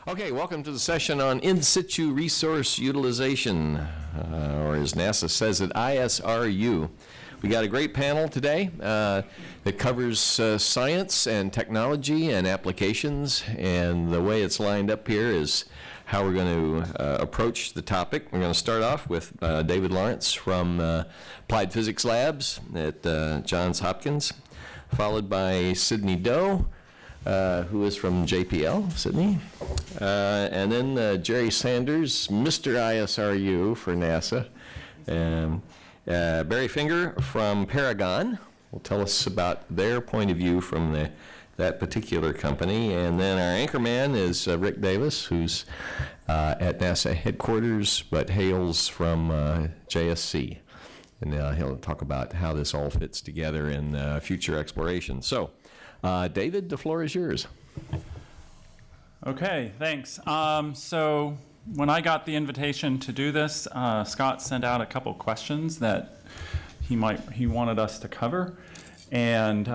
Okay, welcome to the session on In-Situ Resource Utilization, or as NASA says it, ISRU. We got a great panel today that covers science and technology and applications, and the way it's lined up here is how we're going to approach the topic. We're going to start off with David Lawrence from Applied Physics Labs at Johns Hopkins, followed by Sydney Doe, who is from JPL, Sydney, and then Gerry Sanders, Mr. ISRU for NASA, and Barry Finger from Paragon will tell us about their point of view from that particular company, and then our anchorman is Rick Davis, who's at NASA headquarters but hails from JSC, and he'll talk about how this all fits together in future exploration. So. David, the floor is yours. Okay, thanks. So when I got the invitation to do this, Scott sent out a couple questions that he wanted us to cover. And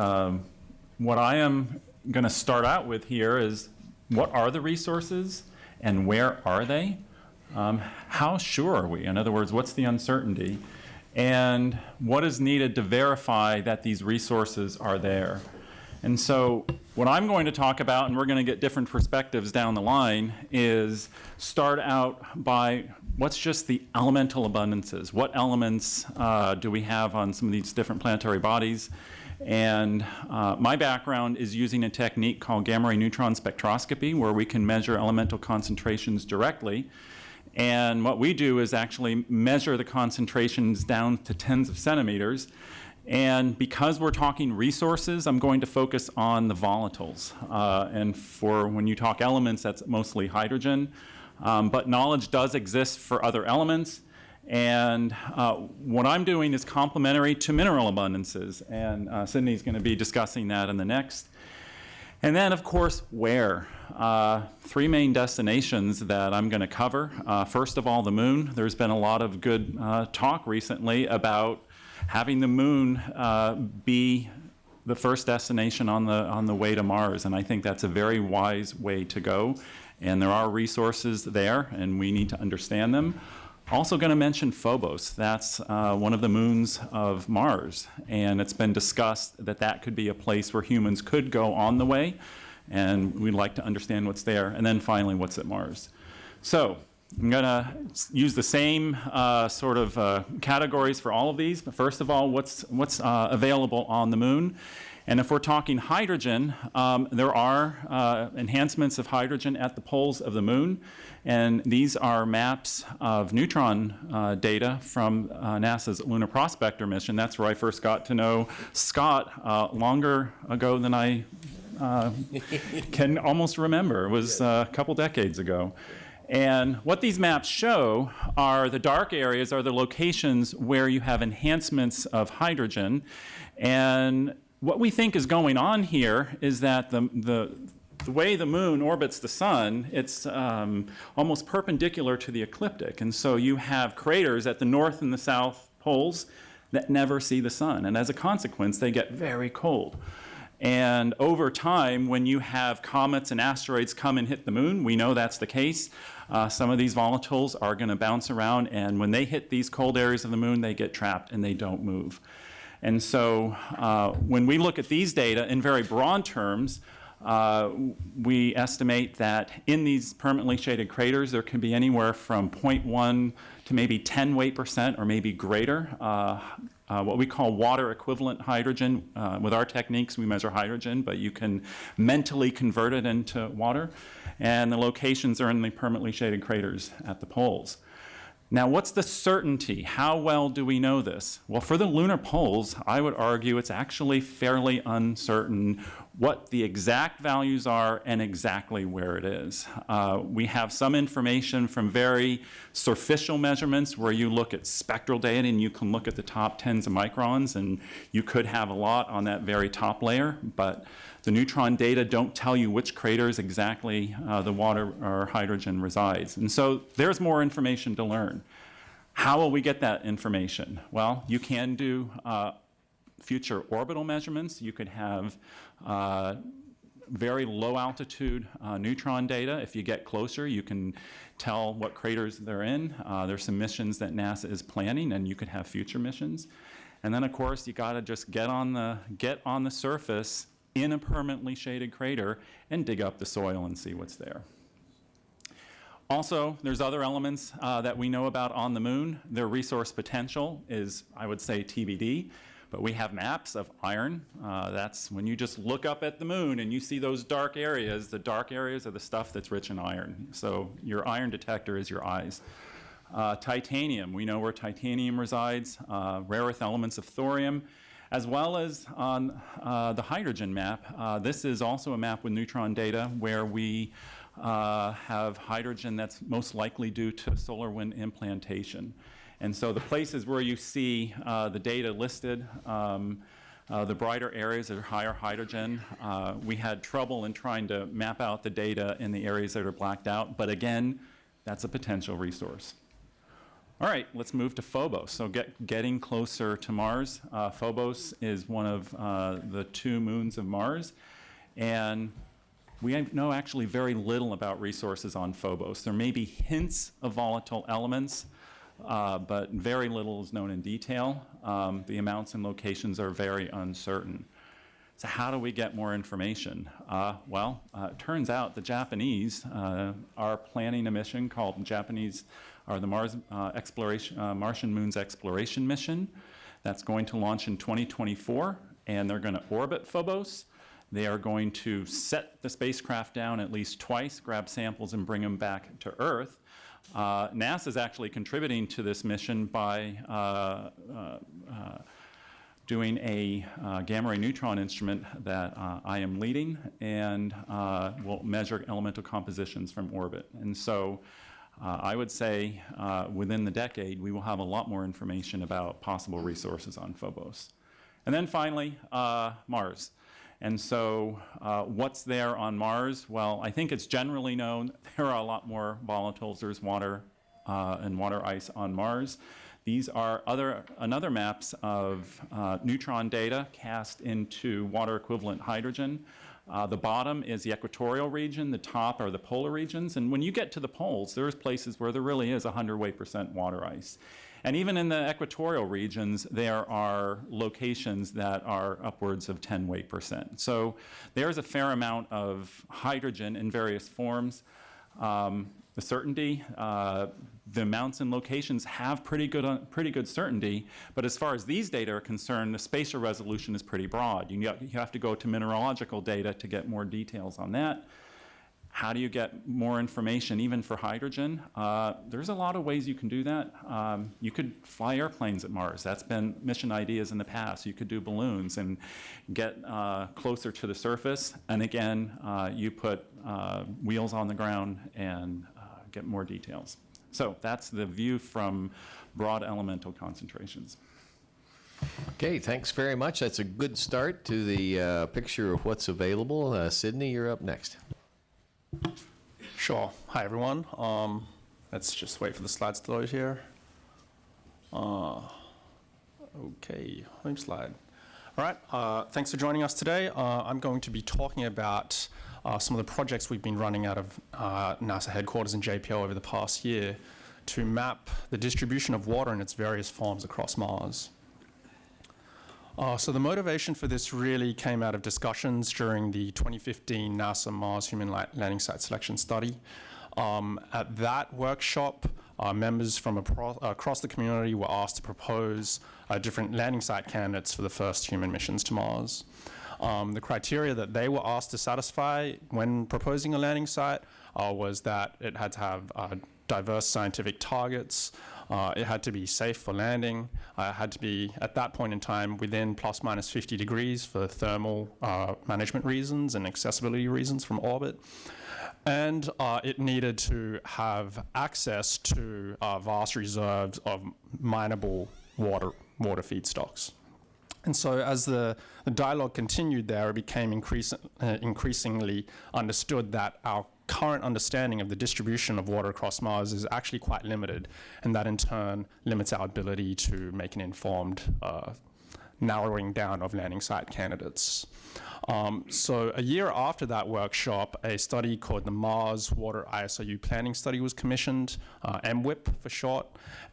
what I am going to start out with here is, what are the resources and where are they? How sure are we? In other words, what's the uncertainty? And what is needed to verify that these resources are there? And so what I'm going to talk about, and we're going to get different perspectives down the line, is start out by what's just the elemental abundances. What elements do we have on some of these different planetary bodies? And my background is using a technique called gamma-ray neutron spectroscopy, where we can measure elemental concentrations directly. And what we do is actually measure the concentrations down to tens of centimeters. And because we're talking resources, I'm going to focus on the volatiles. And for when you talk elements, that's mostly hydrogen. But knowledge does exist for other elements. And what I'm doing is complementary to mineral abundances. And Sydney's going to be discussing that in the next. And then, of course, where? Three main destinations that I'm going to cover. First of all, the moon. There's been a lot of good talk recently about having the moon be the first destination on the way to Mars, and I think that's a very wise way to go. And there are resources there, and we need to understand them. Also going to mention Phobos. That's one of the moons of Mars, and it's been discussed that that could be a place where humans could go on the way, and we'd like to understand what's there. And then finally, what's at Mars. So I'm going to use the same sort of categories for all of these. But first of all, what's available on the moon? And if we're talking hydrogen, there are enhancements of hydrogen at the poles of the moon. And these are maps of neutron data from NASA's Lunar Prospector mission. That's where I first got to know Scott longer ago than I can almost remember. It was a couple decades ago. And what these maps show are the dark areas are the locations where you have enhancements of hydrogen. And what we think is going on here is that the way the moon orbits the sun, it's almost perpendicular to the ecliptic. And so you have craters at the north and the south poles that never see the sun. And as a consequence, they get very cold. And over time, when you have comets and asteroids come and hit the moon, we know that's the case. Some of these volatiles are going to bounce around, and when they hit these cold areas of the moon, they get trapped and they don't move. And so when we look at these data in very broad terms, we estimate that in these permanently shaded craters, there can be anywhere from 0.1 to maybe 10 weight% or maybe greater. What we call water equivalent hydrogen. With our techniques, we measure hydrogen, but you can mentally convert it into water. And the locations are in the permanently shaded craters at the poles. Now, what's the certainty? How well do we know this? Well, for the lunar poles, I would argue it's actually fairly uncertain what the exact values are and exactly where it is. We have some information from very superficial measurements where you look at spectral data and you can look at the top tens of microns, and you could have a lot on that very top layer, but the neutron data don't tell you which craters exactly the water or hydrogen resides. And so there's more information to learn. How will we get that information? Well, you can do future orbital measurements. You could have very low altitude neutron data. If you get closer, you can tell what craters they're in. There's some missions that NASA is planning, and you could have future missions. And then, of course, you got to just get on the surface in a permanently shaded crater and dig up the soil and see what's there. Also, there's other elements that we know about on the moon. Their resource potential is, I would say, TBD. But we have maps of iron. That's when you just look up at the moon and you see those dark areas. The dark areas are the stuff that's rich in iron. So your iron detector is your eyes. Titanium, we know where titanium resides. Rare earth elements of thorium, as well as on the hydrogen map. This is also a map with neutron data where we have hydrogen that's most likely due to solar wind implantation. And so the places where you see the data listed, the brighter areas are higher hydrogen. We had trouble in trying to map out the data in the areas that are blacked out, but again, that's a potential resource. All right, let's move to Phobos. So getting closer to Mars. Phobos is one of the 2 moons of Mars, and we know actually very little about resources on Phobos. There may be hints of volatile elements, but very little is known in detail. The amounts and locations are very uncertain. So how do we get more information? It turns out the Japanese are planning a mission called the Martian Moons Exploration Mission. That's going to launch in 2024, and they're going to orbit Phobos. They are going to set the spacecraft down at least twice, grab samples, and bring them back to Earth. NASA is actually contributing to this mission by doing a gamma-ray neutron instrument that I am leading, and will measure elemental compositions from orbit. And so I would say within the decade, we will have a lot more information about possible resources on Phobos. And then finally, Mars. And so what's there on Mars? Well, I think it's generally known there are a lot more volatiles. There's water and water ice on Mars. These are another maps of neutron data cast into water equivalent hydrogen. The bottom is the equatorial region, the top are the polar regions, and when you get to the poles, there's places where there really is 100% water ice. And even in the equatorial regions, there are locations that are upwards of 10%. So there's a fair amount of hydrogen in various forms. The certainty, the amounts and locations have pretty good certainty, but as far as these data are concerned, the spatial resolution is pretty broad. You have to go to mineralogical data to get more details on that. How do you get more information, even for hydrogen? There's a lot of ways you can do that. You could fly airplanes at Mars. That's been mission ideas in the past. You could do balloons and get closer to the surface. And again, you put wheels on the ground and get more details. So that's the view from broad elemental concentrations. Okay, thanks very much. That's a good start to the picture of what's available. Sydney, you're up next. Sure. Hi, everyone. Let's just wait for the slides to load here. Okay, home slide. All right, thanks for joining us today. I'm going to be talking about some of the projects we've been running out of NASA headquarters in JPL over the past year to map the distribution of water in its various forms across Mars. So the motivation for this really came out of discussions during the 2015 NASA Mars Human Landing Site Selection Study. At that workshop, members from across the community were asked to propose different landing site candidates for the first human missions to Mars. The criteria that they were asked to satisfy when proposing a landing site was that it had to have diverse scientific targets, it had to be safe for landing, it had to be, at that point in time, within plus minus 50 degrees for thermal management reasons and accessibility reasons from orbit. And it needed to have access to vast reserves of mineable water feedstocks. And so as the dialogue continued there, it became increasingly understood that our current understanding of the distribution of water across Mars is actually quite limited, and that in turn limits our ability to make an informed narrowing down of landing site candidates. So a year after that workshop, a study called the Mars Water ISRU Planning Study was commissioned, MWIP for short.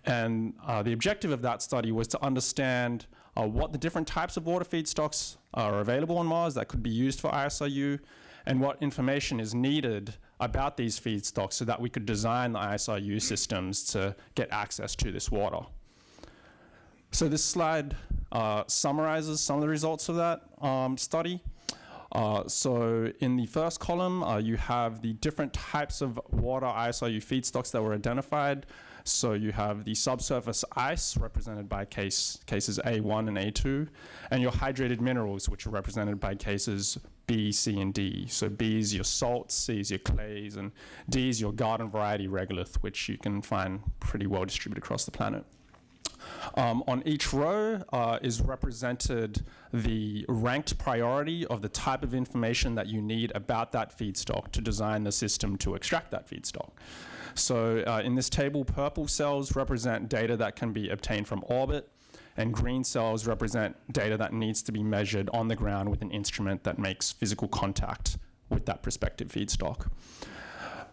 And the objective of that study was to understand what the different types of water feedstocks are available on Mars that could be used for ISRU, and what information is needed about these feedstocks so that we could design the ISRU systems to get access to this water. So this slide summarizes some of the results of that study. So in the first column, you have the different types of water ISRU feedstocks that were identified. So you have the subsurface ice, represented by cases A1 and A2, and your hydrated minerals, which are represented by cases B, C, and D. So B is your salts, C is your clays, and D is your garden variety regolith, which you can find pretty well distributed across the planet. On each row is represented the ranked priority of the type of information that you need about that feedstock to design the system to extract that feedstock. So in this table, purple cells represent data that can be obtained from orbit, and green cells represent data that needs to be measured on the ground with an instrument that makes physical contact with that prospective feedstock.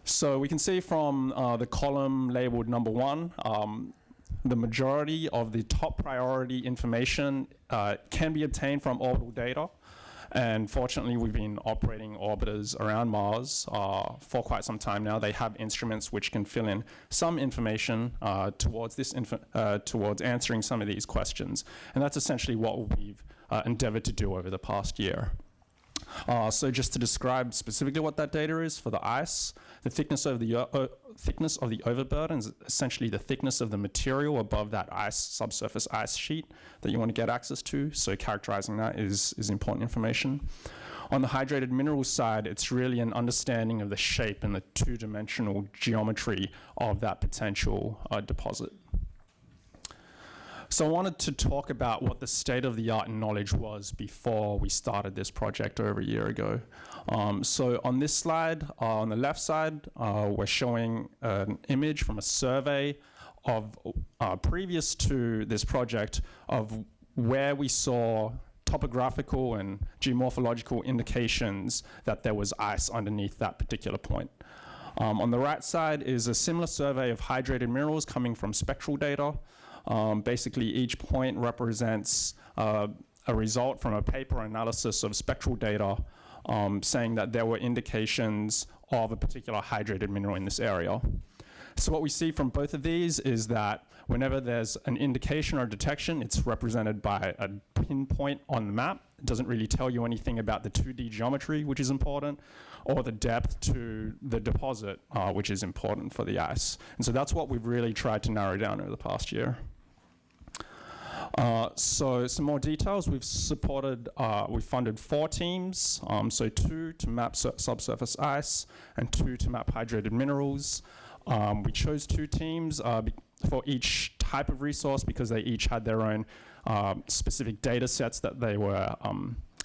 So we can see from the column labeled number 1, the majority of the top priority information can be obtained from orbital data. And fortunately, we've been operating orbiters around Mars for quite some time now. They have instruments which can fill in some information towards answering some of these questions. And that's essentially what we've endeavored to do over the past year. So just to describe specifically what that data is for the ice, the thickness of the overburden is essentially the thickness of the material above that ice, subsurface ice sheet that you want to get access to. So characterizing that is important information. On the hydrated minerals side, it's really an understanding of the shape and the two-dimensional geometry of that potential deposit. So I wanted to talk about what the state-of-the-art knowledge was before we started this project over a year ago. So on this slide, on the left side, we're showing an image from a survey of previous to this project of where we saw topographical and geomorphological indications that there was ice underneath that particular point. On the right side is a similar survey of hydrated minerals coming from spectral data. Basically, each point represents a result from a paper analysis of spectral data saying that there were indications of a particular hydrated mineral in this area. So what we see from both of these is that whenever there's an indication or detection, it's represented by a pinpoint on the map. It doesn't really tell you anything about the 2D geometry, which is important, or the depth to the deposit, which is important for the ice. And so that's what we've really tried to narrow down over the past year. So some more details. We've funded 4 teams, so 2 to map subsurface ice and 2 to map hydrated minerals. We chose 2 teams for each type of resource because they each had their own specific data sets that they were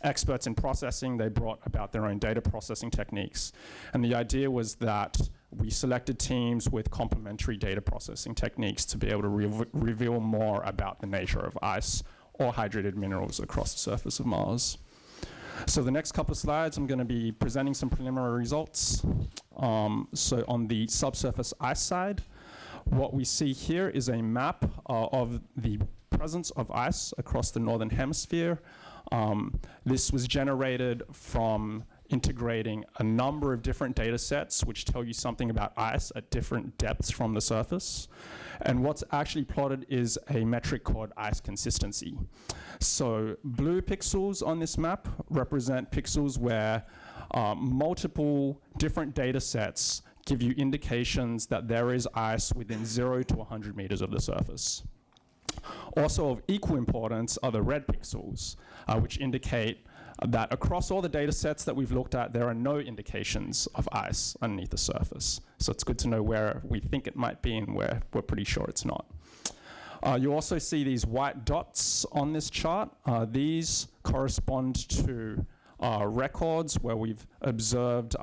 experts in processing. They brought about their own data processing techniques. And the idea was that we selected teams with complementary data processing techniques to be able to reveal more about the nature of ice or hydrated minerals across the surface of Mars. So the next couple of slides, I'm going to be presenting some preliminary results. So on the subsurface ice side, what we see here is a map of the presence of ice across the northern hemisphere. This was generated from integrating a number of different data sets which tell you something about ice at different depths from the surface. And what's actually plotted is a metric called ice consistency. So blue pixels on this map represent pixels where multiple different data sets give you indications that there is ice within 0 to 100 meters of the surface. Also of equal importance are the red pixels, which indicate that across all the data sets that we've looked at, there are no indications of ice underneath the surface. So it's good to know where we think it might be and where we're pretty sure it's not. You also see these white dots on this chart. These correspond to records where we've observed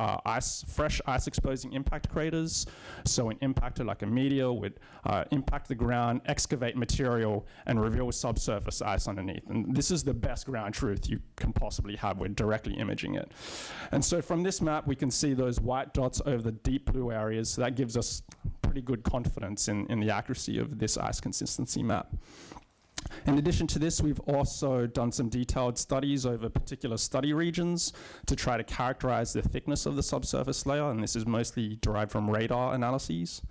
fresh ice-exposing impact craters. So an impactor like a meteor would impact the ground, excavate material, and reveal subsurface ice underneath. And this is the best ground truth you can possibly have. We're directly imaging it. And so from this map, we can see those white dots over the deep blue areas. So that gives us pretty good confidence in the accuracy of this ice consistency map. In addition to this, we've also done some detailed studies over particular study regions to try to characterize the thickness of the subsurface layer, and this is mostly derived from radar analyses.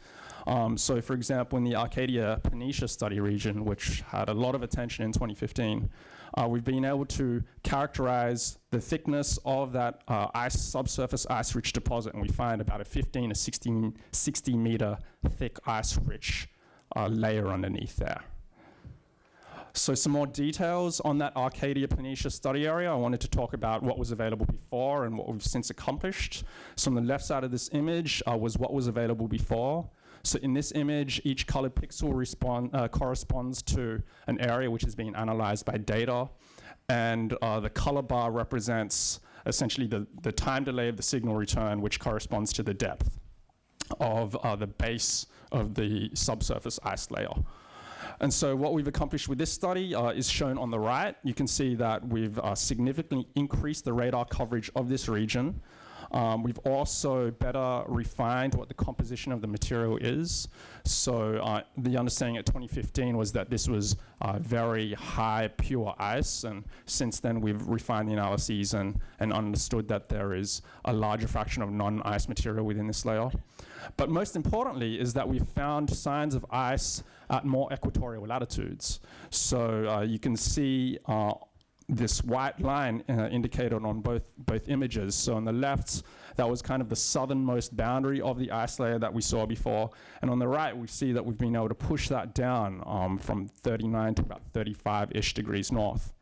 So for example, in the Arcadia-Phoenicia study region, which had a lot of attention in 2015, we've been able to characterize the thickness of that subsurface ice-rich deposit, and we find about a 15 to 60 meter thick ice-rich layer underneath there. So some more details on that Arcadia-Phoenicia study area. I wanted to talk about what was available before and what we've since accomplished. So on the left side of this image was what was available before. So in this image, each colored pixel corresponds to an area which is being analyzed by data. And the color bar represents essentially the time delay of the signal return, which corresponds to the depth of the base of the subsurface ice layer. And so what we've accomplished with this study is shown on the right. You can see that we've significantly increased the radar coverage of this region. We've also better refined what the composition of the material is. So the understanding at 2015 was that this was very high pure ice, and since then we've refined the analyses and understood that there is a larger fraction of non-ice material within this layer. But most importantly is that we've found signs of ice at more equatorial latitudes. So you can see this white line indicated on both images. So on the left, that was kind of the southernmost boundary of the ice layer that we saw before. And on the right, we see that we've been able to push that down from 39 to about 35-ish degrees north.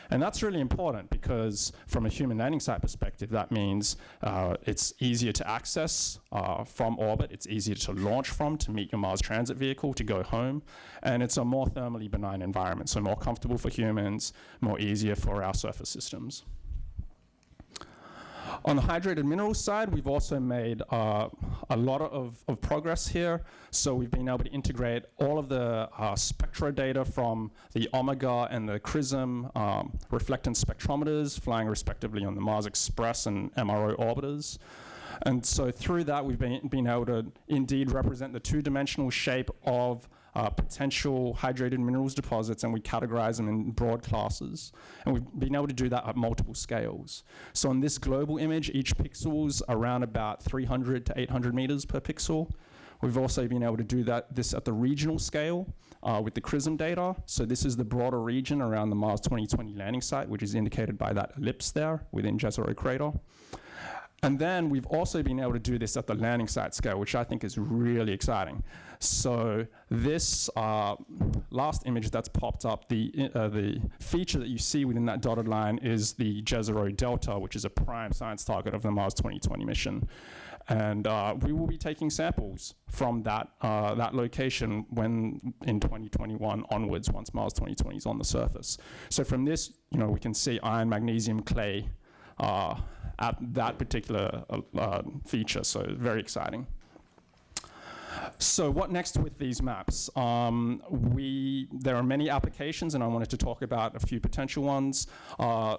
And that's really important because from a human landing site perspective, that means it's easier to access from orbit, it's easier to launch from, to meet your Mars transit vehicle, to go home, and it's a more thermally benign environment, so more comfortable for humans, more easier for our surface systems. On the hydrated minerals side, we've also made a lot of progress here. So we've been able to integrate all of the spectra data from the Omega and the CRISM reflectance spectrometers, flying respectively on the Mars Express and MRO orbiters. And so through that, we've been able to indeed represent the two-dimensional shape of potential hydrated minerals deposits, and we categorize them in broad classes. And we've been able to do that at multiple scales. So in this global image, each pixel's around about 300 to 800 meters per pixel. We've also been able to do this at the regional scale with the CRISM data. So this is the broader region around the Mars 2020 landing site, which is indicated by that ellipse there within Jezero crater. And then we've also been able to do this at the landing site scale, which I think is really exciting. So this last image that's popped up, the feature that you see within that dotted line is the Jezero Delta, which is a prime science target of the Mars 2020 mission. And we will be taking samples from that location when in 2021 onwards, once Mars 2020 is on the surface. So from this, we can see iron, magnesium, clay, at that particular feature, so very exciting. So what next with these maps? There are many applications, and I wanted to talk about a few potential ones.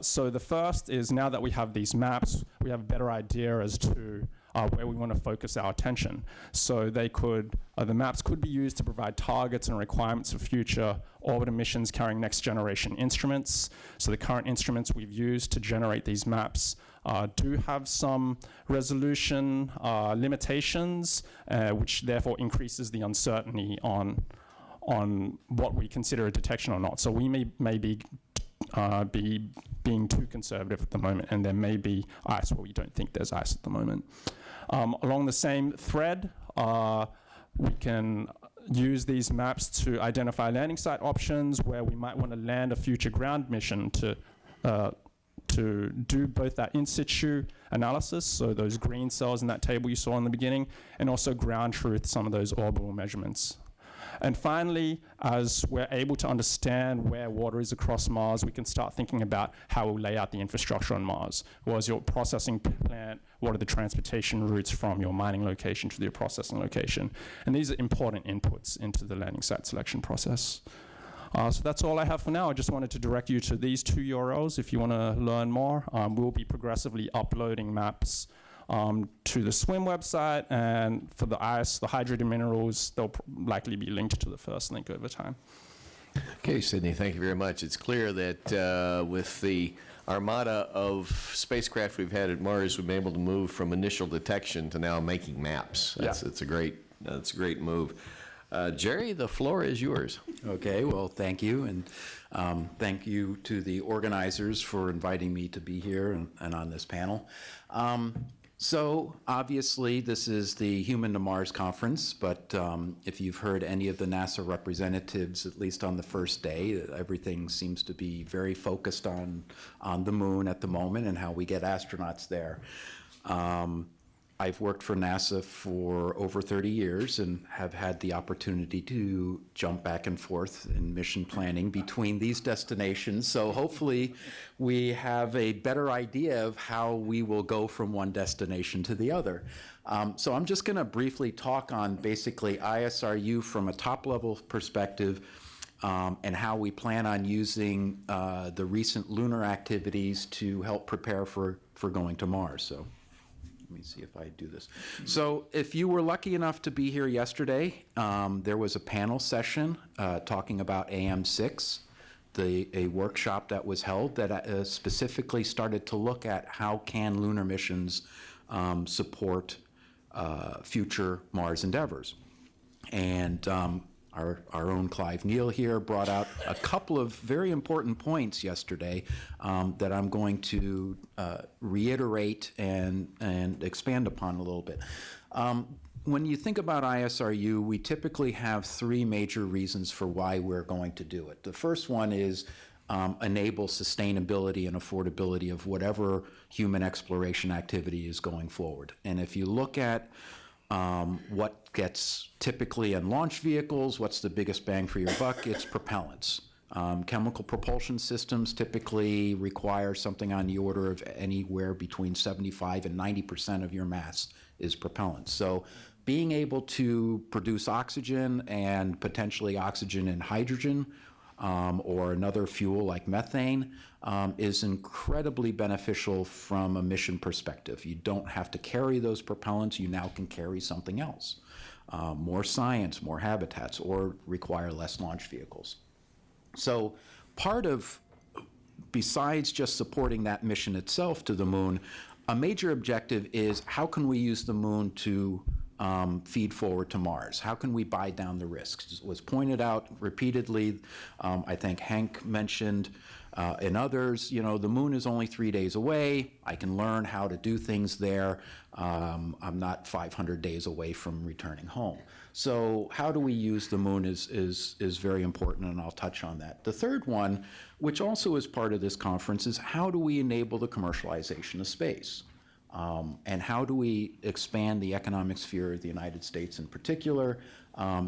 So the first is, now that we have these maps, we have a better idea as to where we want to focus our attention. So the maps could be used to provide targets and requirements for future orbiter missions carrying next generation instruments. So the current instruments we've used to generate these maps do have some resolution limitations, which therefore increases the uncertainty on what we consider a detection or not. So we may be being too conservative at the moment, and there may be ice where we don't think there's ice at the moment. Along the same thread, we can use these maps to identify landing site options where we might want to land a future ground mission to do both that in-situ analysis, so those green cells in that table you saw in the beginning, and also ground truth some of those orbital measurements. And finally, as we're able to understand where water is across Mars, we can start thinking about how we'll lay out the infrastructure on Mars. What is your processing plant? What are the transportation routes from your mining location to your processing location? And these are important inputs into the landing site selection process. So that's all I have for now. I just wanted to direct you to these 2 URLs if you want to learn more. We'll be progressively uploading maps to the SWIM website, and for the ice, the hydrated minerals, they'll likely be linked to the first link over time. Okay, Sydney, thank you very much. It's clear that with the armada of spacecraft we've had at Mars, we've been able to move from initial detection to now making maps. That's a great move. Gerry, the floor is yours. Okay, well, thank you, and thank you to the organizers for inviting me to be here and on this panel. So obviously, this is the Human to Mars conference, but if you've heard any of the NASA representatives, at least on the first day, everything seems to be very focused on the moon at the moment and how we get astronauts there. I've worked for NASA for over 30 years and have had the opportunity to jump back and forth in mission planning between these destinations. So hopefully we have a better idea of how we will go from one destination to the other. So I'm just going to briefly talk on basically ISRU from a top-level perspective, and how we plan on using the recent lunar activities to help prepare for going to Mars. So let me see if I do this. So if you were lucky enough to be here yesterday, there was a panel session talking about AM6, a workshop that was held that specifically started to look at how can lunar missions support future Mars endeavors. And our own Clive Neal here brought out a couple of very important points yesterday that I'm going to reiterate and expand upon a little bit. When you think about ISRU, we typically have 3 major reasons for why we're going to do it. The first one is enable sustainability and affordability of whatever human exploration activity is going forward. And if you look at what gets typically in launch vehicles, what's the biggest bang for your buck? It's propellants. Chemical propulsion systems typically require something on the order of anywhere between 75 and 90% of your mass is propellant. So being able to produce oxygen and potentially oxygen and hydrogen or another fuel like methane is incredibly beneficial from a mission perspective. You don't have to carry those propellants. You now can carry something else. More science, more habitats, or require less launch vehicles. So part of, besides just supporting that mission itself to the moon, a major objective is how can we use the moon to feed forward to Mars? How can we buy down the risks? It was pointed out repeatedly, I think Hank mentioned, and others, you know, the moon is only 3 days away. I can learn how to do things there. I'm not 500 days away from returning home. So how do we use the moon is very important, and I'll touch on that. The third one, which also is part of this conference, is how do we enable the commercialization of space? And how do we expand the economic sphere of the United States in particular,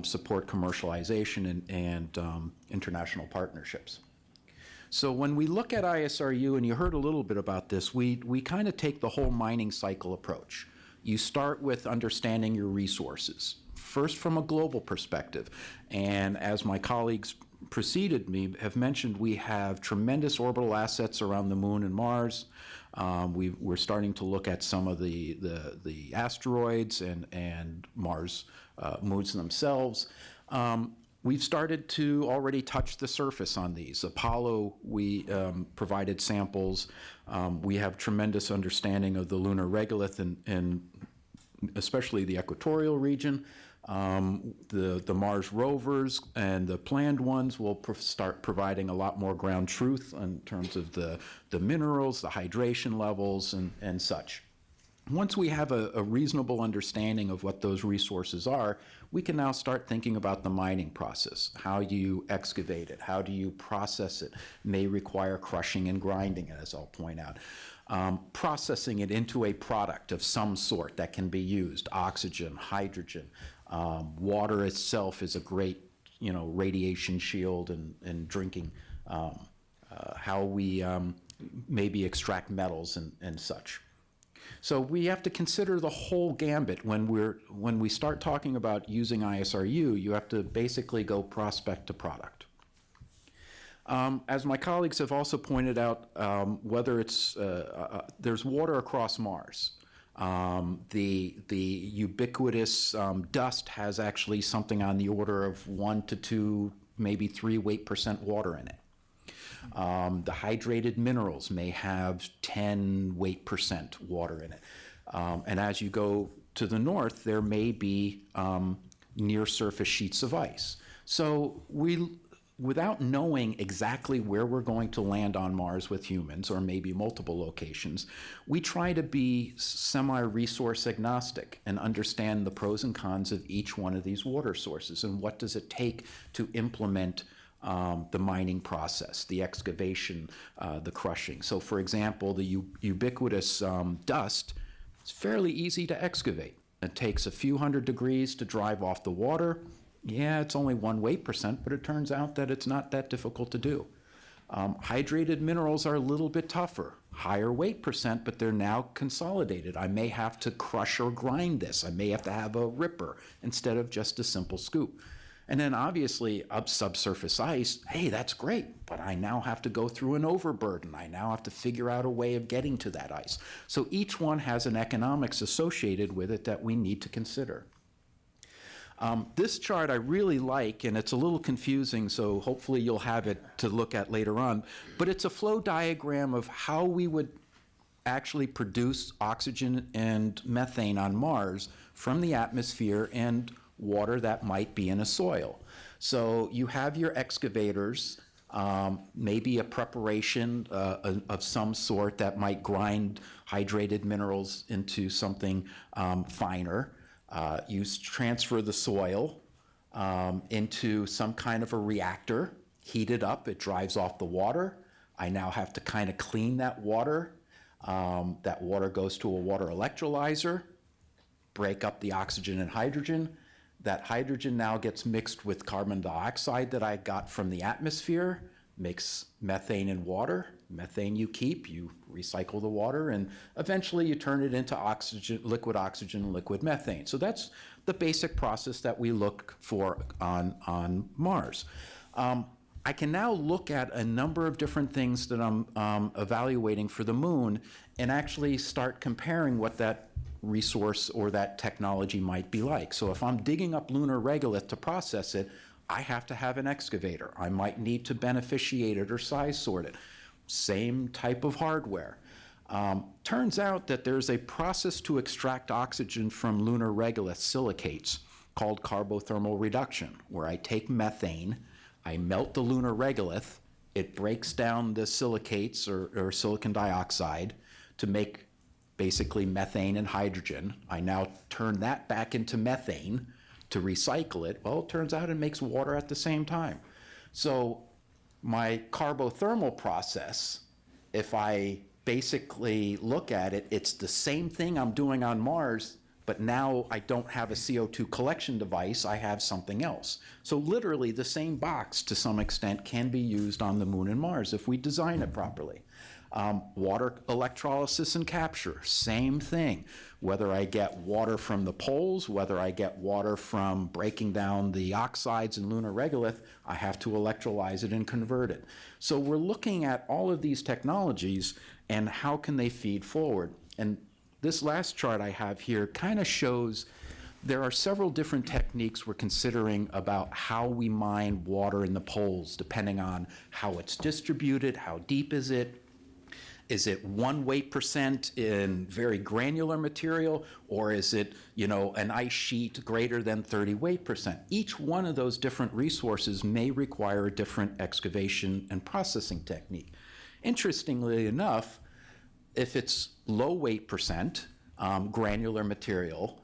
support commercialization and international partnerships? So when we look at ISRU, and you heard a little bit about this, we kind of take the whole mining cycle approach. You start with understanding your resources, first from a global perspective. And as my colleagues preceded me have mentioned, we have tremendous orbital assets around the moon and Mars. We're starting to look at some of the asteroids and Mars moons themselves. We've started to already touch the surface on these. Apollo, we provided samples. We have tremendous understanding of the lunar regolith and especially the equatorial region. The Mars rovers and the planned ones will start providing a lot more ground truth in terms of the minerals, the hydration levels, and such. Once we have a reasonable understanding of what those resources are, we can now start thinking about the mining process. How do you excavate it? How do you process it? May require crushing and grinding, as I'll point out. Processing it into a product of some sort that can be used, oxygen, hydrogen. Water itself is a great radiation shield and drinking, how we maybe extract metals and such. So we have to consider the whole gambit when we start talking about using ISRU. You have to basically go prospect to product. As my colleagues have also pointed out, whether it's there's water across Mars. The ubiquitous dust has actually something on the order of 1 to 2, maybe 3 weight% water in it. The hydrated minerals may have 10 weight% water in it. And as you go to the north, there may be near surface sheets of ice. So without knowing exactly where we're going to land on Mars with humans, or maybe multiple locations, we try to be semi-resource agnostic and understand the pros and cons of each one of these water sources and what does it take to implement the mining process, the excavation, the crushing. So for example, the ubiquitous dust, it's fairly easy to excavate. It takes a few hundred degrees to drive off the water. Yeah, it's only 1 weight%, but it turns out that it's not that difficult to do. Hydrated minerals are a little bit tougher, higher weight%, but they're now consolidated. I may have to crush or grind this. I may have to have a ripper instead of just a simple scoop. And then obviously subsurface ice, hey, that's great, but I now have to go through an overburden. I now have to figure out a way of getting to that ice. So each one has an economics associated with it that we need to consider. This chart I really like, and it's a little confusing, so hopefully you'll have it to look at later on, but it's a flow diagram of how we would actually produce oxygen and methane on Mars from the atmosphere and water that might be in a soil. So you have your excavators, maybe a preparation of some sort that might grind hydrated minerals into something finer. You transfer the soil into some kind of a reactor, heat it up, it drives off the water. I now have to kind of clean that water. That water goes to a water electrolyzer, break up the oxygen and hydrogen. That hydrogen now gets mixed with carbon dioxide that I got from the atmosphere, makes methane and water. Methane you keep, you recycle the water, and eventually you turn it into oxygen, liquid methane. So that's the basic process that we look for on Mars. I can now look at a number of different things that I'm evaluating for the moon and actually start comparing what that resource or that technology might be like. So if I'm digging up lunar regolith to process it, I have to have an excavator. I might need to beneficiate it or size sort it. Same type of hardware. Turns out that there's a process to extract oxygen from lunar regolith silicates called carbothermal reduction, where I take methane, I melt the lunar regolith, it breaks down the silicates or silicon dioxide to make basically methane and hydrogen. I now turn that back into methane to recycle it. Well, it turns out it makes water at the same time. So my carbothermal process, if I basically look at it, it's the same thing I'm doing on Mars, but now I don't have a CO2 collection device, I have something else. So literally the same box to some extent can be used on the moon and Mars if we design it properly. Water electrolysis and capture, same thing. Whether I get water from the poles, whether I get water from breaking down the oxides in lunar regolith, I have to electrolyze it and convert it. So we're looking at all of these technologies and how can they feed forward. And this last chart I have here kind of shows there are several different techniques we're considering about how we mine water in the poles, depending on how it's distributed, how deep is it. Is it 1 weight% in very granular material, or is it, an ice sheet greater than 30 weight%? Each one of those different resources may require a different excavation and processing technique. Interestingly enough, if it's low weight%, granular material,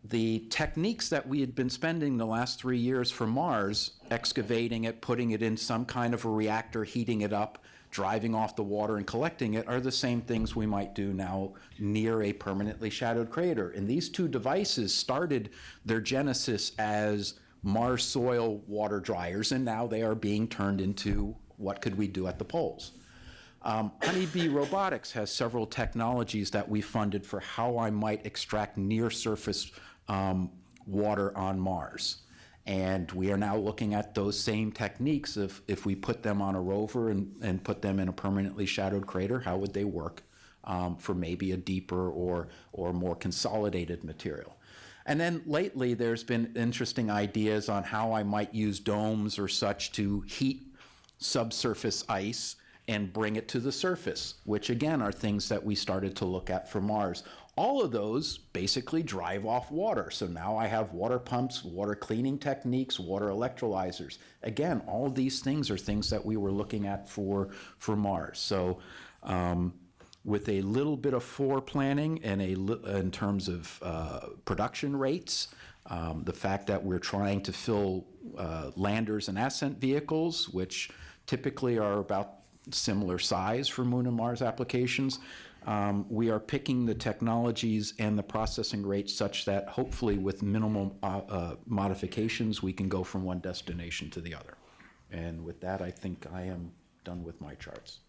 the techniques that we had been spending the last 3 years for Mars, excavating it, putting it in some kind of a reactor, heating it up, driving off the water and collecting it, are the same things we might do now near a permanently shadowed crater. And these two devices started their genesis as Mars soil water dryers, and now they are being turned into what could we do at the poles. Honeybee Robotics has several technologies that we funded for how I might extract near-surface water on Mars. And we are now looking at those same techniques if we put them on a rover and put them in a permanently shadowed crater, how would they work for maybe a deeper or more consolidated material. And then lately there's been interesting ideas on how I might use domes or such to heat subsurface ice and bring it to the surface, which again are things that we started to look at for Mars. All of those basically drive off water. So now I have water pumps, water cleaning techniques, water electrolyzers. Again, all of these things are things that we were looking at for Mars. So with a little bit of planning and in terms of production rates, the fact that we're trying to fill landers and ascent vehicles, which typically are about similar size for Moon and Mars applications, we are picking the technologies and the processing rates such that hopefully with minimal modifications we can go from one destination to the other. And with that, I think I am done with my charts.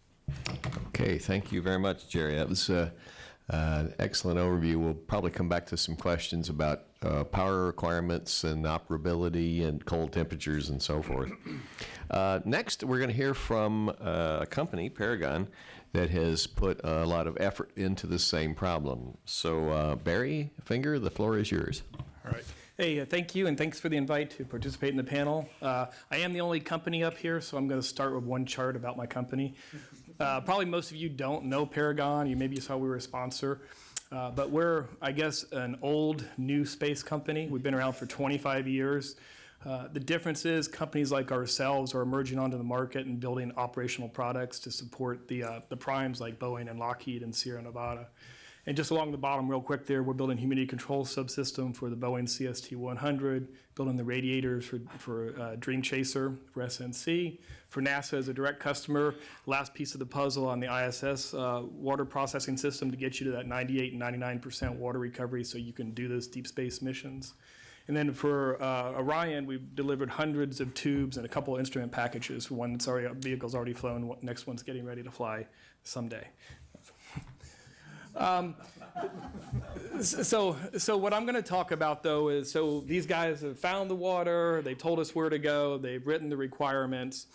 Okay, thank you very much, Gerry. That was an excellent overview. We'll probably come back to some questions about power requirements and operability and cold temperatures and so forth. Next, we're going to hear from a company, Paragon, that has put a lot of effort into the same problem. So, Barry Finger, the floor is yours. All right. Hey, thank you, and thanks for the invite to participate in the panel. I am the only company up here, so I'm going to start with one chart about my company. Probably most of you don't know Paragon. Maybe you saw we were a sponsor. But we're, I guess, an old, new space company. We've been around for 25 years. The difference is companies like ourselves are emerging onto the market and building operational products to support the primes like Boeing and Lockheed and Sierra Nevada. And just along the bottom real quick there, we're building humidity control subsystem for the Boeing CST-100, building the radiators for Dream Chaser for SNC. For NASA as a direct customer, last piece of the puzzle on the ISS water processing system to get you to that 98 and 99% water recovery so you can do those deep space missions. And then for Orion, we've delivered hundreds of tubes and a couple of instrument packages. One that's already, vehicle's already flown, next one's getting ready to fly someday. So what I'm going to talk about, though, is so these guys have found the water, they've told us where to go, they've written the requirements,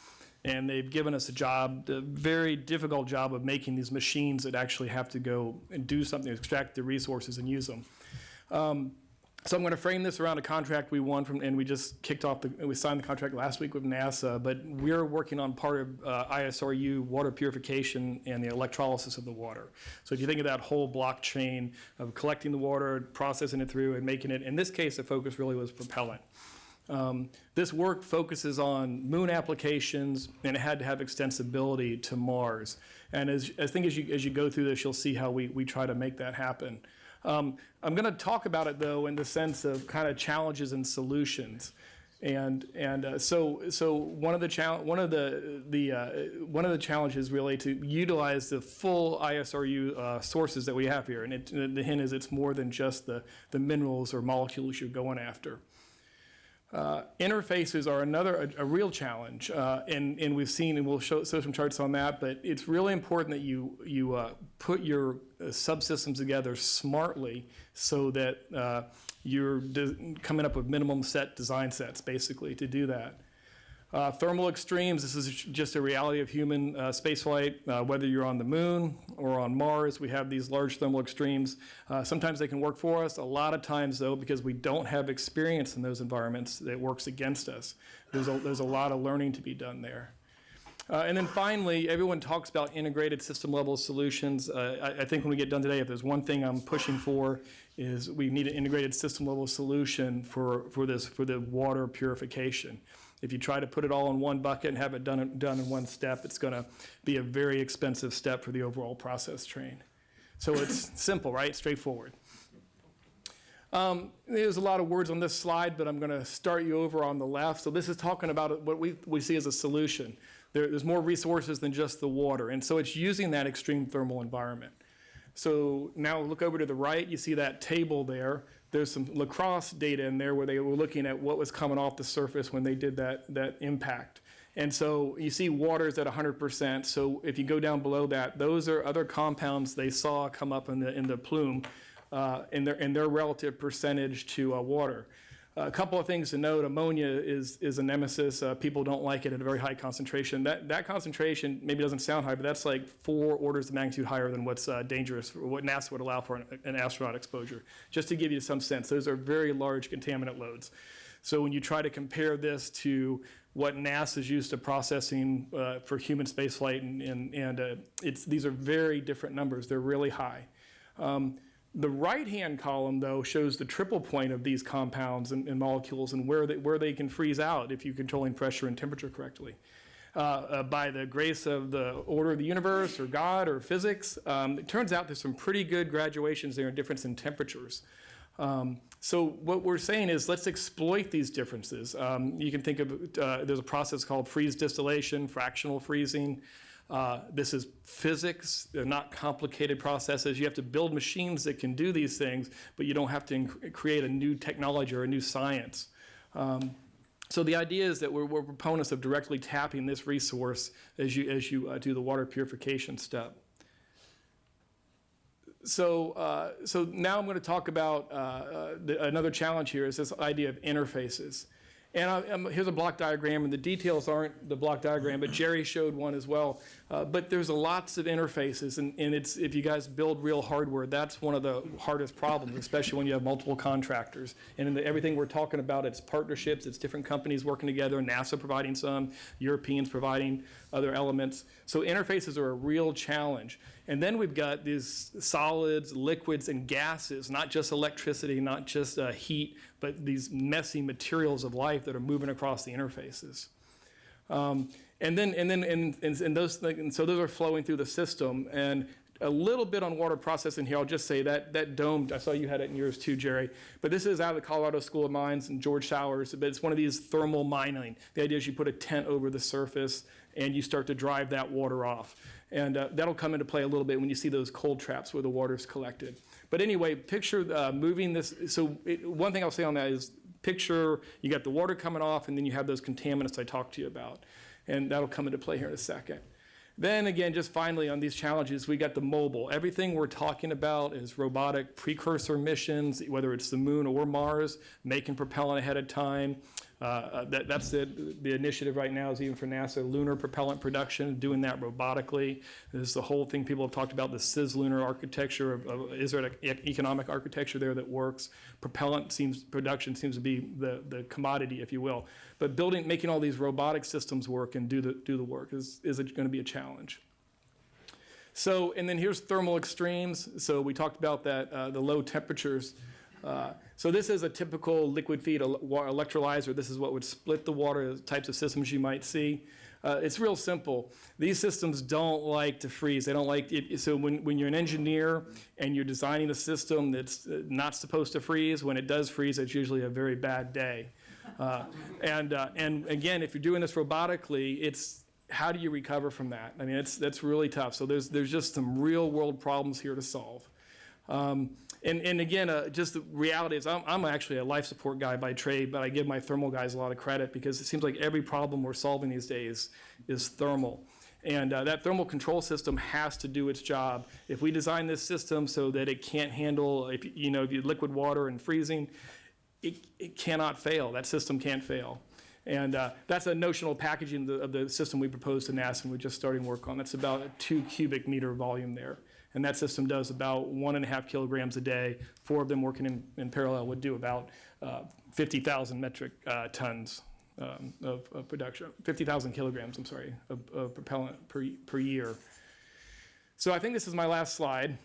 and they've given us a job, a very difficult job of making these machines that actually have to go and do something, extract the resources and use them. So I'm going to frame this around a contract we won from, and we just we signed the contract last week with NASA, but we're working on part of ISRU water purification and the electrolysis of the water. So if you think of that whole blockchain of collecting the water, processing it through, and making it, in this case, the focus really was propellant. This work focuses on moon applications, and it had to have extensibility to Mars. And as you go through this, you'll see how we try to make that happen. I'm going to talk about it, though, in the sense of kind of challenges and solutions. So one of the challenges really to utilize the full ISRU sources that we have here. And the hint is it's more than just the minerals or molecules you're going after. Interfaces are a real challenge, and we've seen, and we'll show some charts on that, but it's really important that you put your subsystems together smartly so that you're coming up with minimum set design sets, basically, to do that. Thermal extremes, this is just a reality of human spaceflight. Whether you're on the moon or on Mars, we have these large thermal extremes. Sometimes they can work for us. A lot of times, though, because we don't have experience in those environments, it works against us. There's a lot of learning to be done there. And then finally, everyone talks about integrated system-level solutions. I think when we get done today, if there's one thing I'm pushing for, is we need an integrated system-level solution for the water purification. If you try to put it all in one bucket and have it done in one step, it's going to be a very expensive step for the overall process train. So it's simple, right? Straightforward. There's a lot of words on this slide, but I'm going to start you over on the left. So this is talking about what we see as a solution. There's more resources than just the water, and so it's using that extreme thermal environment. So now look over to the right, you see that table there. there's some lacrosse data in there where they were looking at what was coming off the surface when they did that impact. And so you see water's at 100%. So if you go down below that, those are other compounds they saw come up in the plume in their relative percentage to water. A couple of things to note: ammonia is a nemesis. People don't like it at a very high concentration. That concentration maybe doesn't sound high, but that's like 4 orders of magnitude higher than what's dangerous, or what NASA would allow for an astronaut exposure. Just to give you some sense, those are very large contaminant loads. So when you try to compare this to what NASA is used to processing for human spaceflight, these are very different numbers. They're really high. The right-hand column, though, shows the triple point of these compounds and molecules and where they can freeze out if you're controlling pressure and temperature correctly. By the grace of the order of the universe or God or physics, it turns out there's some pretty good graduations there in difference in temperatures. So what we're saying is, let's exploit these differences. You can think of, there's a process called freeze distillation, fractional freezing. This is physics. They're not complicated processes. You have to build machines that can do these things, but you don't have to create a new technology or a new science. So the idea is that we're proponents of directly tapping this resource as you do the water purification step. So now I'm going to talk about another challenge here is this idea of interfaces. And here's a block diagram, and the details aren't the block diagram, but Gerry showed one as well. But there's lots of interfaces, and it's, if you guys build real hardware, that's one of the hardest problems, especially when you have multiple contractors. And in everything we're talking about, it's partnerships, it's different companies working together, NASA providing some, Europeans providing other elements. So interfaces are a real challenge. And then we've got these solids, liquids, and gases, not just electricity, not just heat, but these messy materials of life that are moving across the interfaces. So those are flowing through the system. And a little bit on water processing here, I'll just say that dome, I saw you had it in yours too, Gerry, but this is out of the Colorado School of Mines and George Sowers, but it's one of these thermal mining. The idea is you put a tent over the surface and you start to drive that water off. And that'll come into play a little bit when you see those cold traps where the water's collected. But anyway, picture moving this. So one thing I'll say on that is, picture you got the water coming off and then you have those contaminants I talked to you about. And that'll come into play here in a second. Then again, just finally on these challenges, we got the mobile. Everything we're talking about is robotic precursor missions, whether it's the moon or Mars, making propellant ahead of time. That's the initiative right now is even for NASA, lunar propellant production, doing that robotically. This is the whole thing people have talked about, the cislunar architecture. Is there an economic architecture there that works? Production seems to be the commodity, if you will. But making all these robotic systems work and do the work is going to be a challenge. So, and then here's thermal extremes. So we talked about that, the low temperatures. So this is a typical liquid feed electrolyzer. This is what would split the water, the types of systems you might see. It's real simple. These systems don't like to freeze. They don't like it. So when you're an engineer and you're designing a system that's not supposed to freeze, when it does freeze, it's usually a very bad day. And again, if you're doing this robotically, it's how do you recover from that? I mean, that's really tough. So there's just some real world problems here to solve. And again, just the reality is I'm actually a life support guy by trade, but I give my thermal guys a lot of credit because it seems like every problem we're solving these days is thermal. And that thermal control system has to do its job. If we design this system so that it can't handle, if you liquid water and freezing, it cannot fail. That system can't fail. And that's a notional packaging of the system we proposed to NASA and we're just starting work on. That's about a 2 cubic meter volume there. And that system does about 1.5 kilograms a day. 4 of them working in parallel would do about 50,000 metric tons of production, 50,000 kilograms, I'm sorry, of propellant per year. So I think this is my last slide.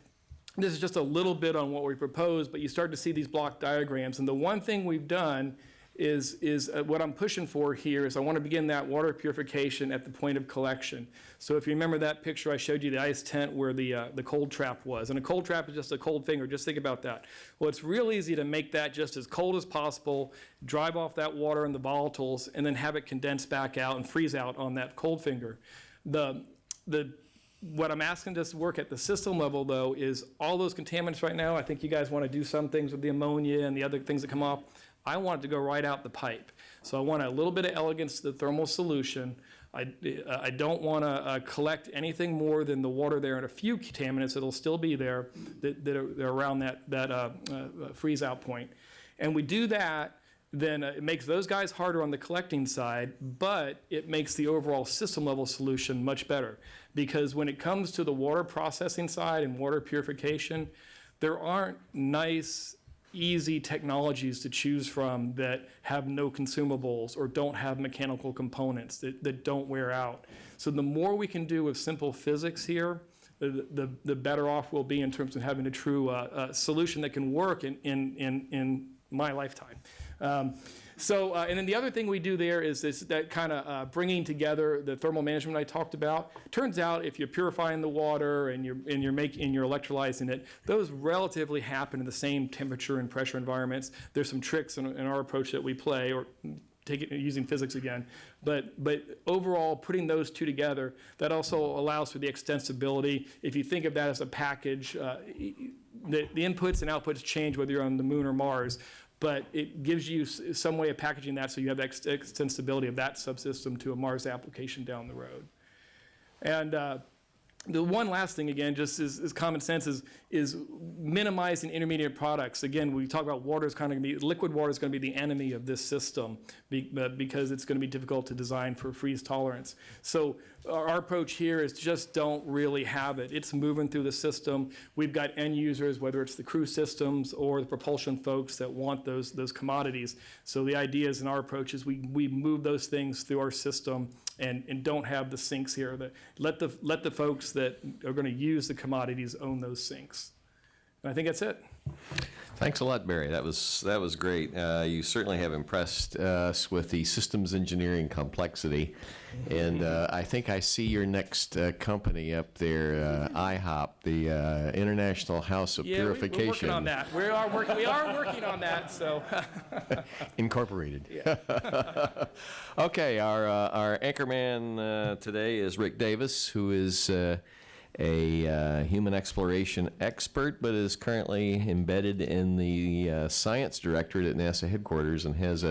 This is just a little bit on what we proposed, but you start to see these block diagrams. And the one thing we've done is what I'm pushing for here is I want to begin that water purification at the point of collection. So if you remember that picture I showed you, the ice tent where the cold trap was. And a cold trap is just a cold finger. Just think about that. Well, it's real easy to make that just as cold as possible, drive off that water and the volatiles, and then have it condense back out and freeze out on that cold finger. The What I'm asking us to work at the system level, though, is all those contaminants right now. I think you guys want to do some things with the ammonia and the other things that come off. I want it to go right out the pipe. So I want a little bit of elegance to the thermal solution. I don't want to collect anything more than the water there and a few contaminants that'll still be there that are around that freeze out point. And we do that, then it makes those guys harder on the collecting side, but it makes the overall system level solution much better. Because when it comes to the water processing side and water purification, there aren't nice, easy technologies to choose from that have no consumables or don't have mechanical components that don't wear out. So the more we can do with simple physics here, the better off we'll be in terms of having a true solution that can work in my lifetime. And then the other thing we do there is that kind of bringing together the thermal management I talked about. Turns out if you're purifying the water and you're electrolyzing it, those relatively happen in the same temperature and pressure environments. There's some tricks in our approach that we play, or take it using physics again. But overall, putting those two together, that also allows for the extensibility. If you think of that as a package, the inputs and outputs change whether you're on the moon or Mars. But it gives you some way of packaging that so you have the extensibility of that subsystem to a Mars application down the road. And the one last thing, again, just is common sense, is minimizing intermediate products. Again, we talk about water is kind of going to be, liquid water is going to be the enemy of this system because it's going to be difficult to design for freeze tolerance. So our approach here is just don't really have it. It's moving through the system. We've got end users, whether it's the crew systems or the propulsion folks that want those commodities. So the idea is in our approach is we move those things through our system and don't have the sinks here. Let the folks that are going to use the commodities own those sinks. And I think that's it. Thanks a lot, Barry. That was great. You certainly have impressed us with the systems engineering complexity, and I think I see your next company up there, IHOP, the International House of Purification. We're working on that. We are working on that. So Incorporated. Yeah. Okay, our anchorman today is Rick Davis, who is a human exploration expert, but is currently embedded in the science directorate at NASA headquarters and has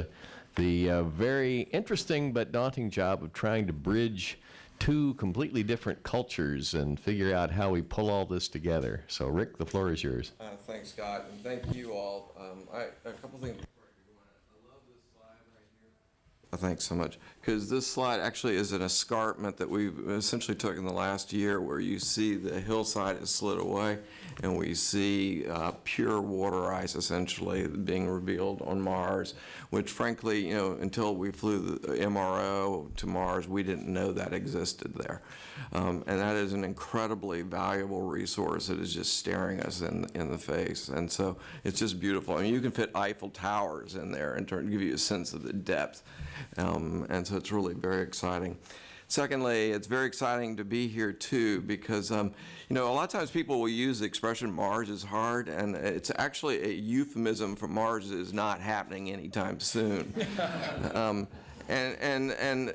the very interesting but daunting job of trying to bridge two completely different cultures and figure out how we pull all this together. So, Rick, the floor is yours. Thanks, Scott, and thank you all. A couple things. I love this slide right here. Thanks so much. Because this slide actually is an escarpment that we've essentially took in the last year, where you see the hillside has slid away, and we see pure water ice essentially being revealed on Mars, which frankly, until we flew the MRO to Mars, we didn't know that existed there. And that is an incredibly valuable resource that is just staring us in the face. And so it's just beautiful. I mean, you can fit Eiffel Towers in there and give you a sense of the depth. And so it's really very exciting. Secondly, it's very exciting to be here too, because a lot of times people will use the expression Mars is hard, and it's actually a euphemism for Mars is not happening anytime soon. And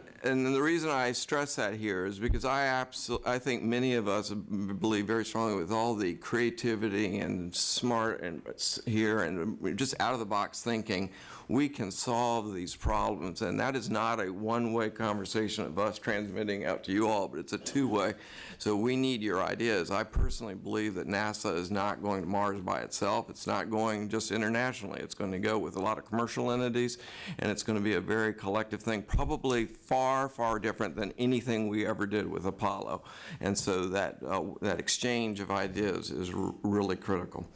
the reason I stress that here is because I think many of us believe very strongly, with all the creativity and smart and here and just out of the box thinking, we can solve these problems. And that is not a one-way conversation of us transmitting out to you all, but it's a two-way. So we need your ideas. I personally believe that NASA is not going to Mars by itself. It's not going just internationally. It's going to go with a lot of commercial entities, and it's going to be a very collective thing, probably far, far different than anything we ever did with Apollo. And so that exchange of ideas is really critical.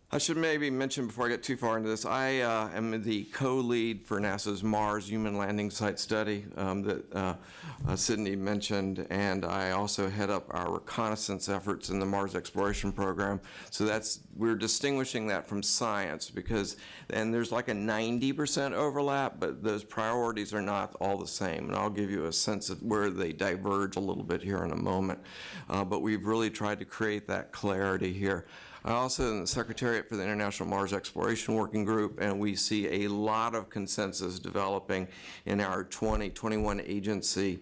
I should maybe mention before I get too far into this, I am the co-lead for NASA's Mars Human Landing Site study that Sydney mentioned, and I also head up our reconnaissance efforts in the Mars exploration program. So we're distinguishing that from science and there's like a 90% overlap, but those priorities are not all the same. And I'll give you a sense of where they diverge a little bit here in a moment. But we've really tried to create that clarity here. I also am the Secretariat for the International Mars Exploration Working Group, and we see a lot of consensus developing in our 21 agency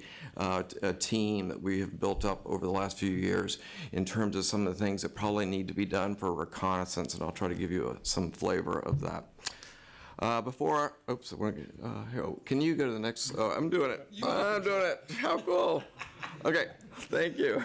team that we have built up over the last few years in terms of some of the things that probably need to be done for reconnaissance, and I'll try to give you some flavor of that. Here, can you go to the next? Oh, I'm doing it. I'm doing it. How cool. Okay, thank you.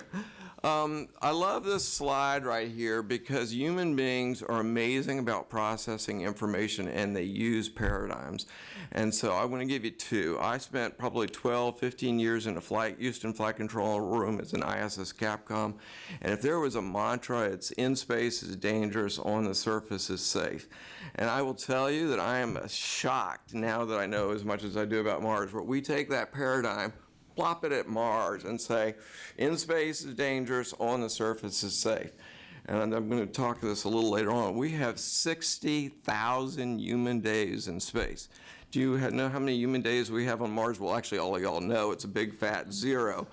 I love this slide right here because human beings are amazing about processing information, and they use paradigms. And so I want to give you two. I spent probably 12, 15 years in a Houston flight control room as an ISS Capcom. And if there was a mantra, it's in space is dangerous, on the surface is safe. And I will tell you that I am shocked now that I know as much as I do about Mars, where we take that paradigm, plop it at Mars, and say, in space is dangerous, on the surface is safe. And I'm going to talk to this a little later on. We have 60,000 human days in space. Do you know how many human days we have on Mars? Well, actually, all of y'all know it's a big fat 0.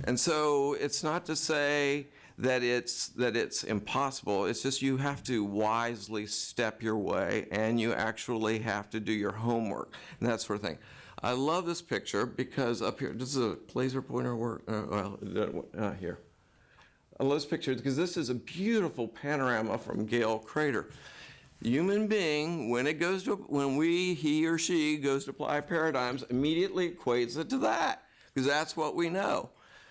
And so it's not to say that it's impossible. It's just you have to wisely step your way, and you actually have to do your homework and that sort of thing. I love this picture because up here, this is a laser pointer work, here. I love this picture because this is a beautiful panorama from Gale Crater. The human being, when he or she goes to apply paradigms, immediately equates it to that because that's what we know.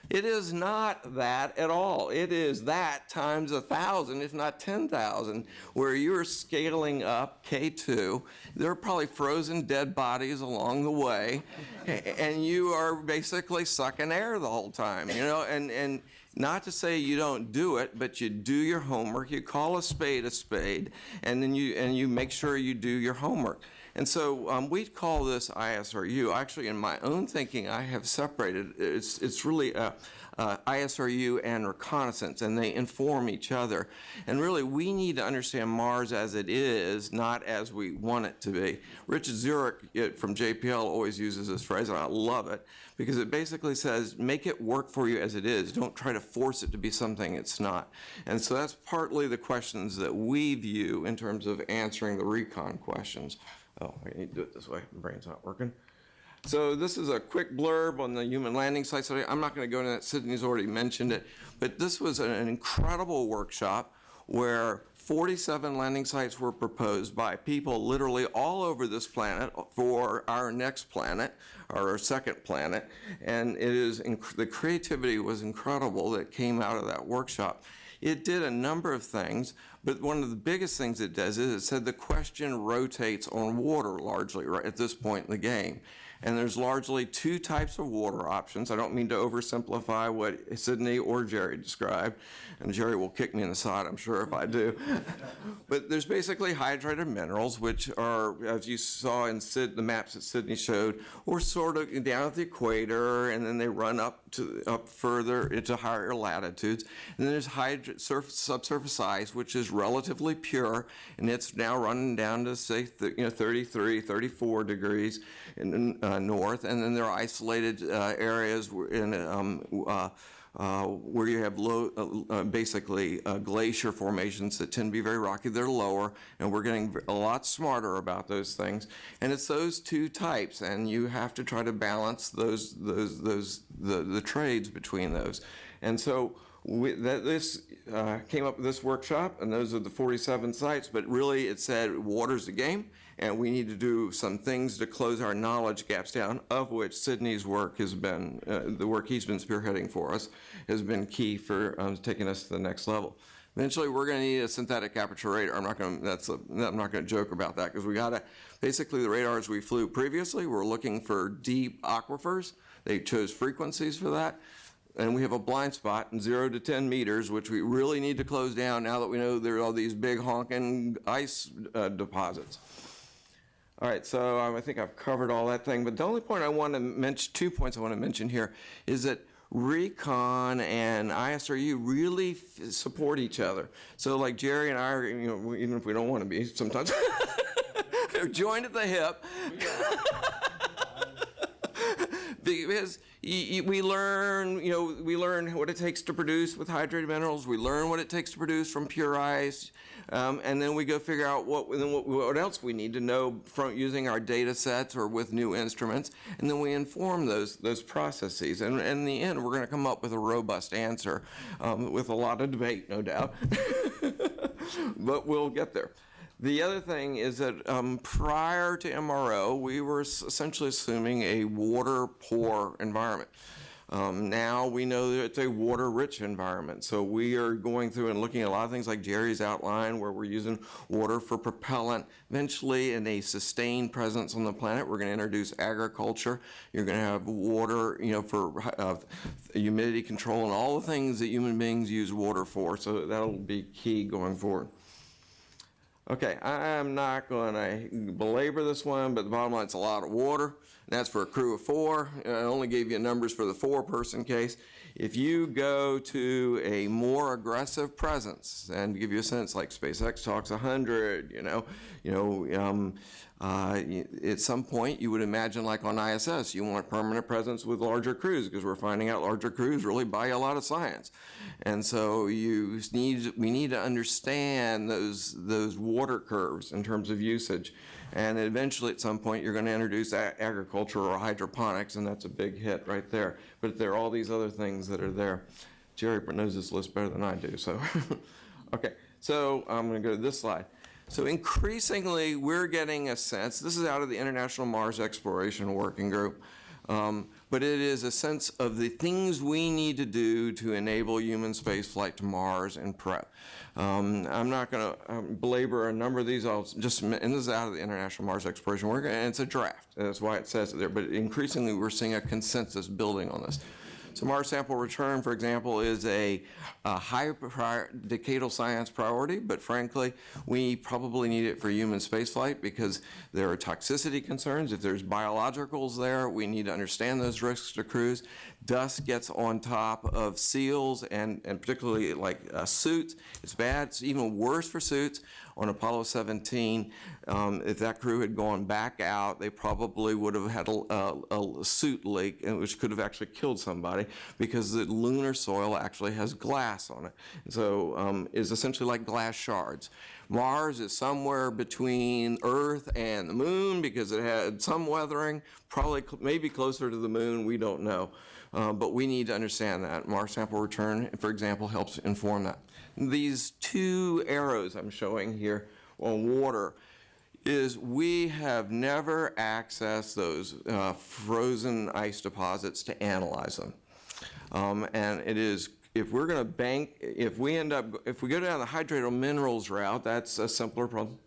It is not that at all. It is that times 1,000, if not 10,000, where you're scaling up K2. There are probably frozen dead bodies along the way, and you are basically sucking air the whole time, and not to say you don't do it, but you do your homework. You call a spade, and then you make sure you do your homework. And so we call this ISRU. Actually, in my own thinking, I have separated. It's really ISRU and reconnaissance, and they inform each other. And really, we need to understand Mars as it is, not as we want it to be. Richard Zurich from JPL always uses this phrase, and I love it, because it basically says, make it work for you as it is. Don't try to force it to be something it's not. And so that's partly the questions that we view in terms of answering the recon questions. Oh, I need to do it this way. My brain's not working. So this is a quick blurb on the human landing site study. I'm not going to go into that. Sydney's already mentioned it. But this was an incredible workshop where 47 landing sites were proposed by people literally all over this planet for our next planet, or our second planet. And the creativity was incredible that came out of that workshop. It did a number of things, but one of the biggest things it does is it said the question rotates on water largely right at this point in the game. And there's largely two types of water options. I don't mean to oversimplify what Sydney or Gerry described, and Gerry will kick me in the side, I'm sure, if I do. But there's basically hydrated minerals, which are, as you saw in the maps that Sydney showed, or sort of down at the equator, and then they run up further into higher latitudes. And then there's subsurface ice, which is relatively pure, and it's now running down to, say, 33, 34 degrees in north, and then there are isolated areas where you have low, basically glacier formations that tend to be very rocky. They're lower, and we're getting a lot smarter about those things. And it's those two types, and you have to try to balance the trades between those. And so this came up with this workshop, and those are the 47 sites. But really, it said water's the game. And we need to do some things to close our knowledge gaps down, of which Sydney's work has been, the work he's been spearheading for us, has been key for taking us to the next level. Eventually, we're going to need a synthetic aperture radar. I'm not going to joke about that, because we got to, basically the radars we flew previously were looking for deep aquifers. They chose frequencies for that. And we have a blind spot in 0 to 10 meters, which we really need to close down now that we know there are all these big honking ice deposits. All right, so I think I've covered all that thing, but the only point I want to mention, 2 points I want to mention here, is that Recon and ISRU really support each other. So like Gerry and I are, even if we don't want to be sometimes, joined at the hip. Because we learn, we learn what it takes to produce with hydrated minerals. We learn what it takes to produce from pure ice, and then we go figure out what else we need to know from using our data sets or with new instruments, and then we inform those processes. And in the end, we're going to come up with a robust answer with a lot of debate, no doubt, but we'll get there. The other thing is that prior to MRO, we were essentially assuming a water-poor environment. Now we know that it's a water-rich environment. So we are going through and looking at a lot of things like Gerry's outline, where we're using water for propellant. Eventually, in a sustained presence on the planet, we're going to introduce agriculture. You're going to have water, for humidity control and all the things that human beings use water for. So that'll be key going forward. Okay, I'm not going to belabor this one, but the bottom line, it's a lot of water. And that's for a crew of 4. I only gave you numbers for the 4-person case. If you go to a more aggressive presence, and to give you a sense, like SpaceX talks 100, at some point you would imagine, like on ISS, you want permanent presence with larger crews, because we're finding out larger crews really buy a lot of science. And so we need to understand those water curves in terms of usage. And eventually, at some point, you're going to introduce agriculture or hydroponics, and that's a big hit right there. But there are all these other things that are there. Gerry knows this list better than I do, so. Okay, so I'm going to go to this slide. So increasingly, we're getting a sense, this is out of the International Mars Exploration Working Group, but it is a sense of the things we need to do to enable human spaceflight to Mars and prep. I'm not going to belabor a number of these. And this is out of the International Mars Exploration Working Group, and it's a draft. That's why it says it there. But increasingly, we're seeing a consensus building on this. So Mars sample return, for example, is a high decadal science priority, but frankly, we probably need it for human spaceflight because there are toxicity concerns. If there's biologicals there, we need to understand those risks to crews. Dust gets on top of seals and particularly like suits. It's bad. It's even worse for suits. On Apollo 17, if that crew had gone back out, they probably would have had a suit leak, which could have actually killed somebody because the lunar soil actually has glass on it. And so it's essentially like glass shards. Mars is somewhere between Earth and the Moon because it had some weathering, probably maybe closer to the Moon, we don't know. But we need to understand that. Mars sample return, for example, helps inform that. These 2 arrows I'm showing here on water is we have never accessed those frozen ice deposits to analyze them. And it is, if we're going to bank, if we go down the hydrated minerals route, that's a simpler problem.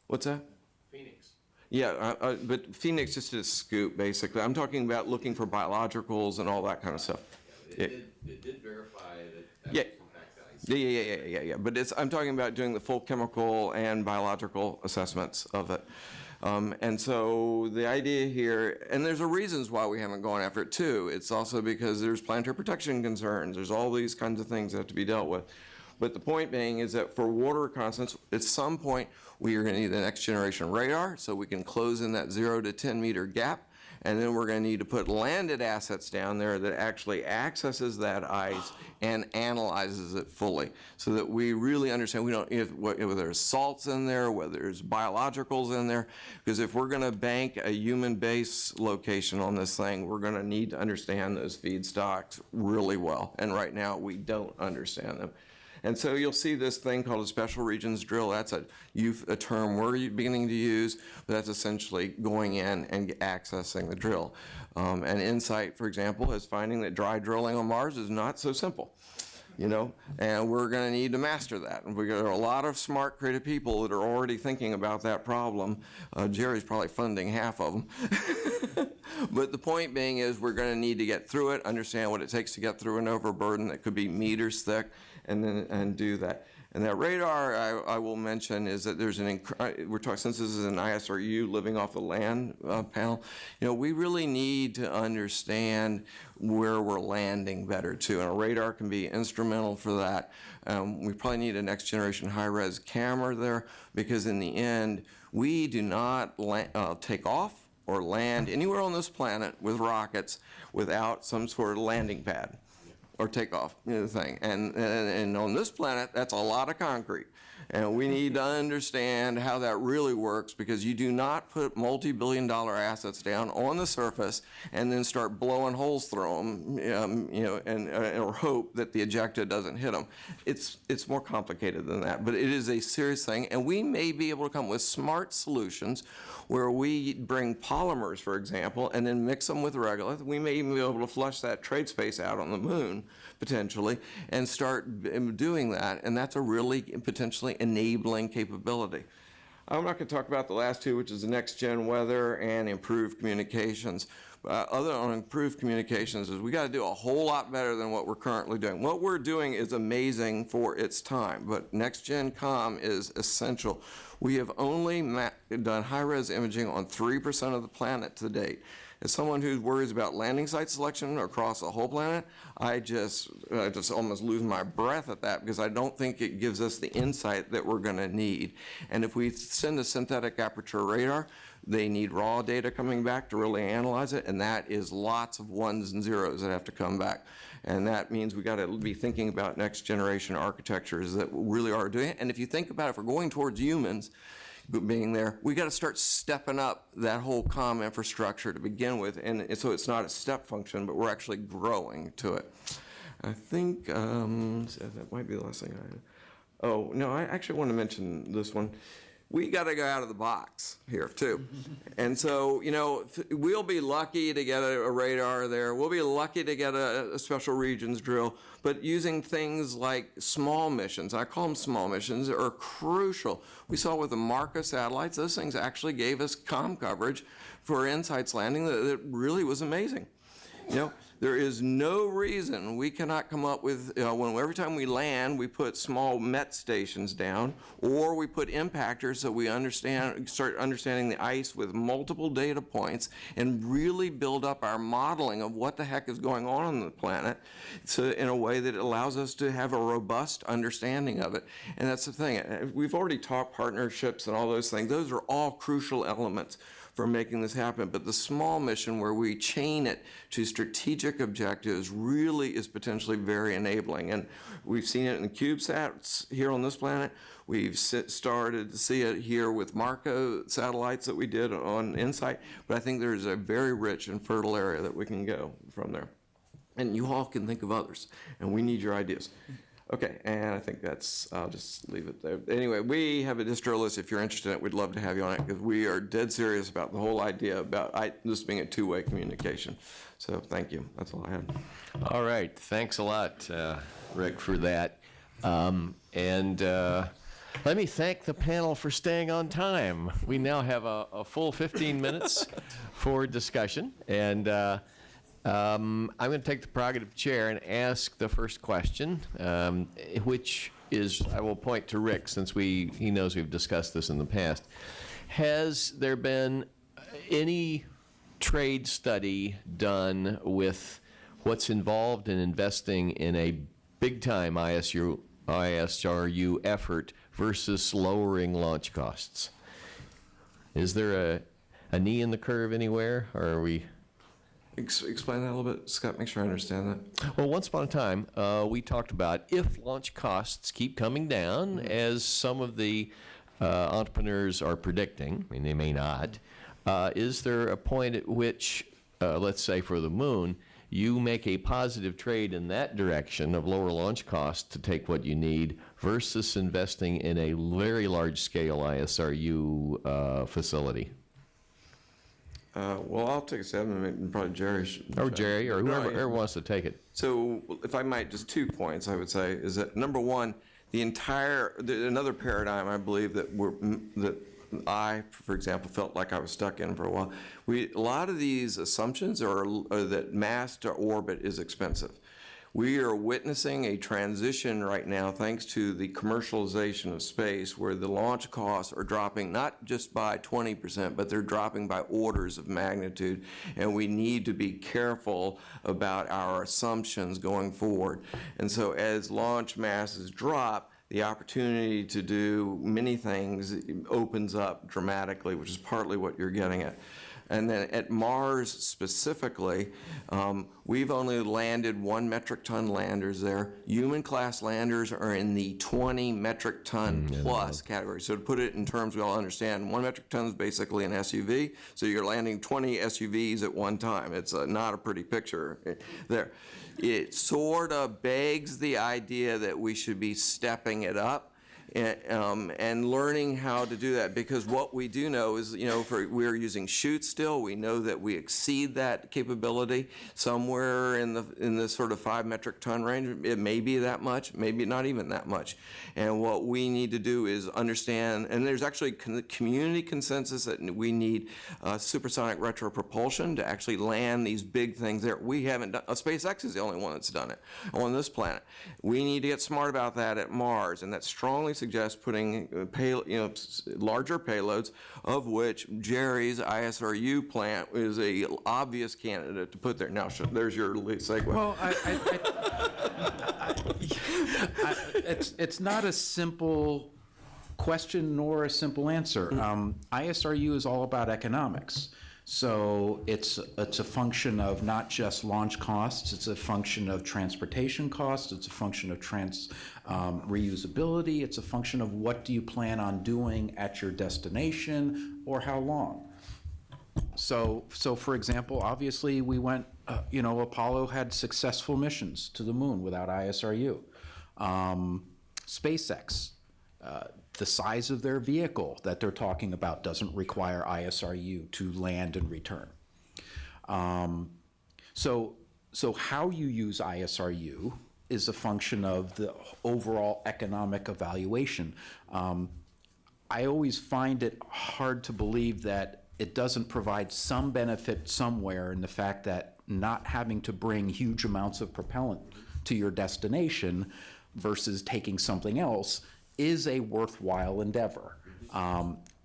What's that? Phoenix. Yeah, but Phoenix just did a scoop, basically. I'm talking about looking for biologicals and all that kind of stuff. It did verify that. Yeah. Yeah. But I'm talking about doing the full chemical and biological assessments of it. And so the idea here, and there's a reasons why we haven't gone after it too. It's also because there's planetary protection concerns. There's all these kinds of things that have to be dealt with. But the point being is that for water reconnaissance, at some point we are going to need the next generation radar so we can close in that 0 to 10 meter gap. And then we're going to need to put landed assets down there that actually accesses that ice and analyzes it fully so that we really understand whether there's salts in there, whether there's biologicals in there. Because if we're going to bank a human base location on this thing, we're going to need to understand those feedstocks really well. And right now we don't understand them. And so you'll see this thing called a special regions drill. That's a term we're beginning to use, but that's essentially going in and accessing the drill. And InSight, for example, is finding that dry drilling on Mars is not so simple, and we're going to need to master that. And there are a lot of smart, creative people that are already thinking about that problem. Gerry's probably funding half of them. But the point being is we're going to need to get through it, understand what it takes to get through an overburden that could be meters thick, and do that. And that radar, I will mention, is that there's we're talking, since this is an ISRU living off the land panel, we really need to understand where we're landing better too. And a radar can be instrumental for that. We probably need a next generation high-res camera there because in the end, we do not take off or land anywhere on this planet with rockets without some sort of landing pad or takeoff thing. And on this planet, that's a lot of concrete. And we need to understand how that really works, because you do not put multi-billion-dollar assets down on the surface and then start blowing holes through them, or hope that the ejecta doesn't hit them. It's more complicated than that, but it is a serious thing, and we may be able to come with smart solutions where we bring polymers, for example, and then mix them with regolith. We may even be able to flush that trade space out on the moon, potentially, and start doing that, and that's a really potentially enabling capability. I'm not going to talk about the last two, which is the next-gen weather and improved communications. Other than improved communications is we got to do a whole lot better than what we're currently doing. What we're doing is amazing for its time, but next-gen comm is essential. We have only done high-res imaging on 3% of the planet to date. As someone who worries about landing site selection across the whole planet, I just almost lose my breath at that, because I don't think it gives us the insight that we're going to need. And if we send a synthetic aperture radar, they need raw data coming back to really analyze it, and that is lots of ones and zeros that have to come back. And that means we got to be thinking about next generation architectures that really are doing it. And if you think about it, if we're going towards humans being there, we got to start stepping up that whole comm infrastructure to begin with, and so it's not a step function, but we're actually growing to it. I think that might be the last thing oh, no, I actually want to mention this one. We got to go out of the box here, too. And so, we'll be lucky to get a radar there. We'll be lucky to get a special regions drill. But using things like small missions, I call them small missions, are crucial. We saw with the Marco satellites, those things actually gave us comm coverage for InSights landing that really was amazing. There is no reason we cannot come up with, when every time we land, we put small MET stations down, or we put impactors so we start understanding the ice with multiple data points, and really build up our modeling of what the heck is going on the planet, so in a way that allows us to have a robust understanding of it. And that's the thing. We've already talked partnerships and all those things. Those are all crucial elements for making this happen. But the small mission where we chain it to strategic objectives really is potentially very enabling. And we've seen it in the CubeSats here on this planet. We've started to see it here with Marco satellites that we did on InSight. But I think there's a very rich and fertile area that we can go from there. And you all can think of others, and we need your ideas. Okay, and I think I'll just leave it there. Anyway, we have a distro list. If you're interested in it, we'd love to have you on it, because we are dead serious about the whole idea about this being a two-way communication. So thank you. That's all I had. All right. Thanks a lot, Rick, for that. Let me thank the panel for staying on time. We now have a full 15 minutes for discussion, and I'm going to take the prerogative chair and ask the first question, which is, I will point to Rick, since he knows we've discussed this in the past. Has there been any trade study done with what's involved in investing in a big-time ISRU effort versus lowering launch costs? Is there a knee in the curve anywhere, or are we... Explain that a little bit, Scott, make sure I understand that. Well, once upon a time, we talked about if launch costs keep coming down, as some of the entrepreneurs are predicting, I mean, they may not, is there a point at which, let's say for the moon, you make a positive trade in that direction of lower launch costs to take what you need versus investing in a very large-scale ISRU facility? Well, I'll take a stab, and probably Gerry should. Or Gerry, or whoever wants to take it. So, if I might, just 2 points I would say is that, number one, another paradigm I believe that I, for example, felt like I was stuck in for a while. A lot of these assumptions are that mass to orbit is expensive. We are witnessing a transition right now, thanks to the commercialization of space, where the launch costs are dropping not just by 20%, but they're dropping by orders of magnitude, and we need to be careful about our assumptions going forward. And so as launch masses drop, the opportunity to do many things opens up dramatically, which is partly what you're getting at. And then at Mars specifically, we've only landed 1 metric ton landers there. Human class landers are in the 20 metric ton plus category. So to put it in terms we all understand, 1 metric ton is basically an SUV. So you're landing 20 SUVs at one time. It's not a pretty picture there. It sort of begs the idea that we should be stepping it up and learning how to do that, because what we do know is, we're using chute still. We know that we exceed that capability somewhere in the sort of 5 metric ton range. It may be that much, maybe not even that much. And what we need to do is understand, and there's actually community consensus that we need supersonic retropropulsion to actually land these big things there. We haven't done. SpaceX is the only one that's done it on this planet. We need to get smart about that at Mars, and that strongly suggest putting larger payloads, of which Gerry's ISRU plant is a obvious candidate to put there. Now, there's your segue. Well, it's not a simple question nor a simple answer. ISRU is all about economics. So it's a function of not just launch costs, it's a function of transportation costs, it's a function of reusability, it's a function of what do you plan on doing at your destination or how long. So for example, obviously we went, Apollo had successful missions to the moon without ISRU. SpaceX, the size of their vehicle that they're talking about doesn't require ISRU to land and return. So how you use ISRU is a function of the overall economic evaluation. I always find it hard to believe that it doesn't provide some benefit somewhere in the fact that not having to bring huge amounts of propellant to your destination versus taking something else is a worthwhile endeavor.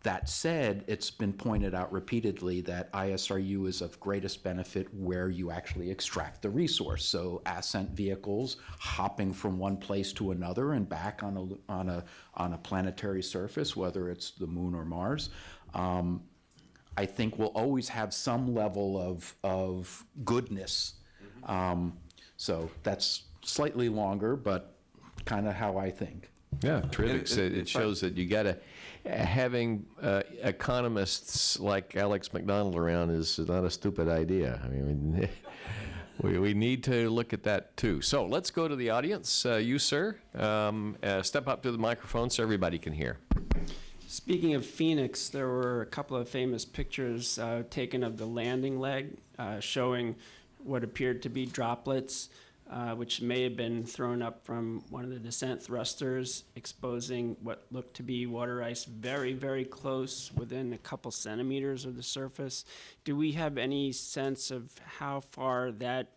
That said, it's been pointed out repeatedly that ISRU is of greatest benefit where you actually extract the resource. So ascent vehicles hopping from one place to another and back on a planetary surface, whether it's the moon or Mars, I think will always have some level of goodness. So that's slightly longer, but kind of how I think. Yeah, terrific. It shows that you got to, having economists like Alex McDonald around is not a stupid idea. I mean, we need to look at that too. So let's go to the audience. You, sir, step up to the microphone so everybody can hear. Speaking of Phoenix, there were a couple of famous pictures taken of the landing leg showing what appeared to be droplets, which may have been thrown up from one of the descent thrusters, exposing what looked to be water ice very, very close, within a couple centimeters of the surface. Do we have any sense of how far that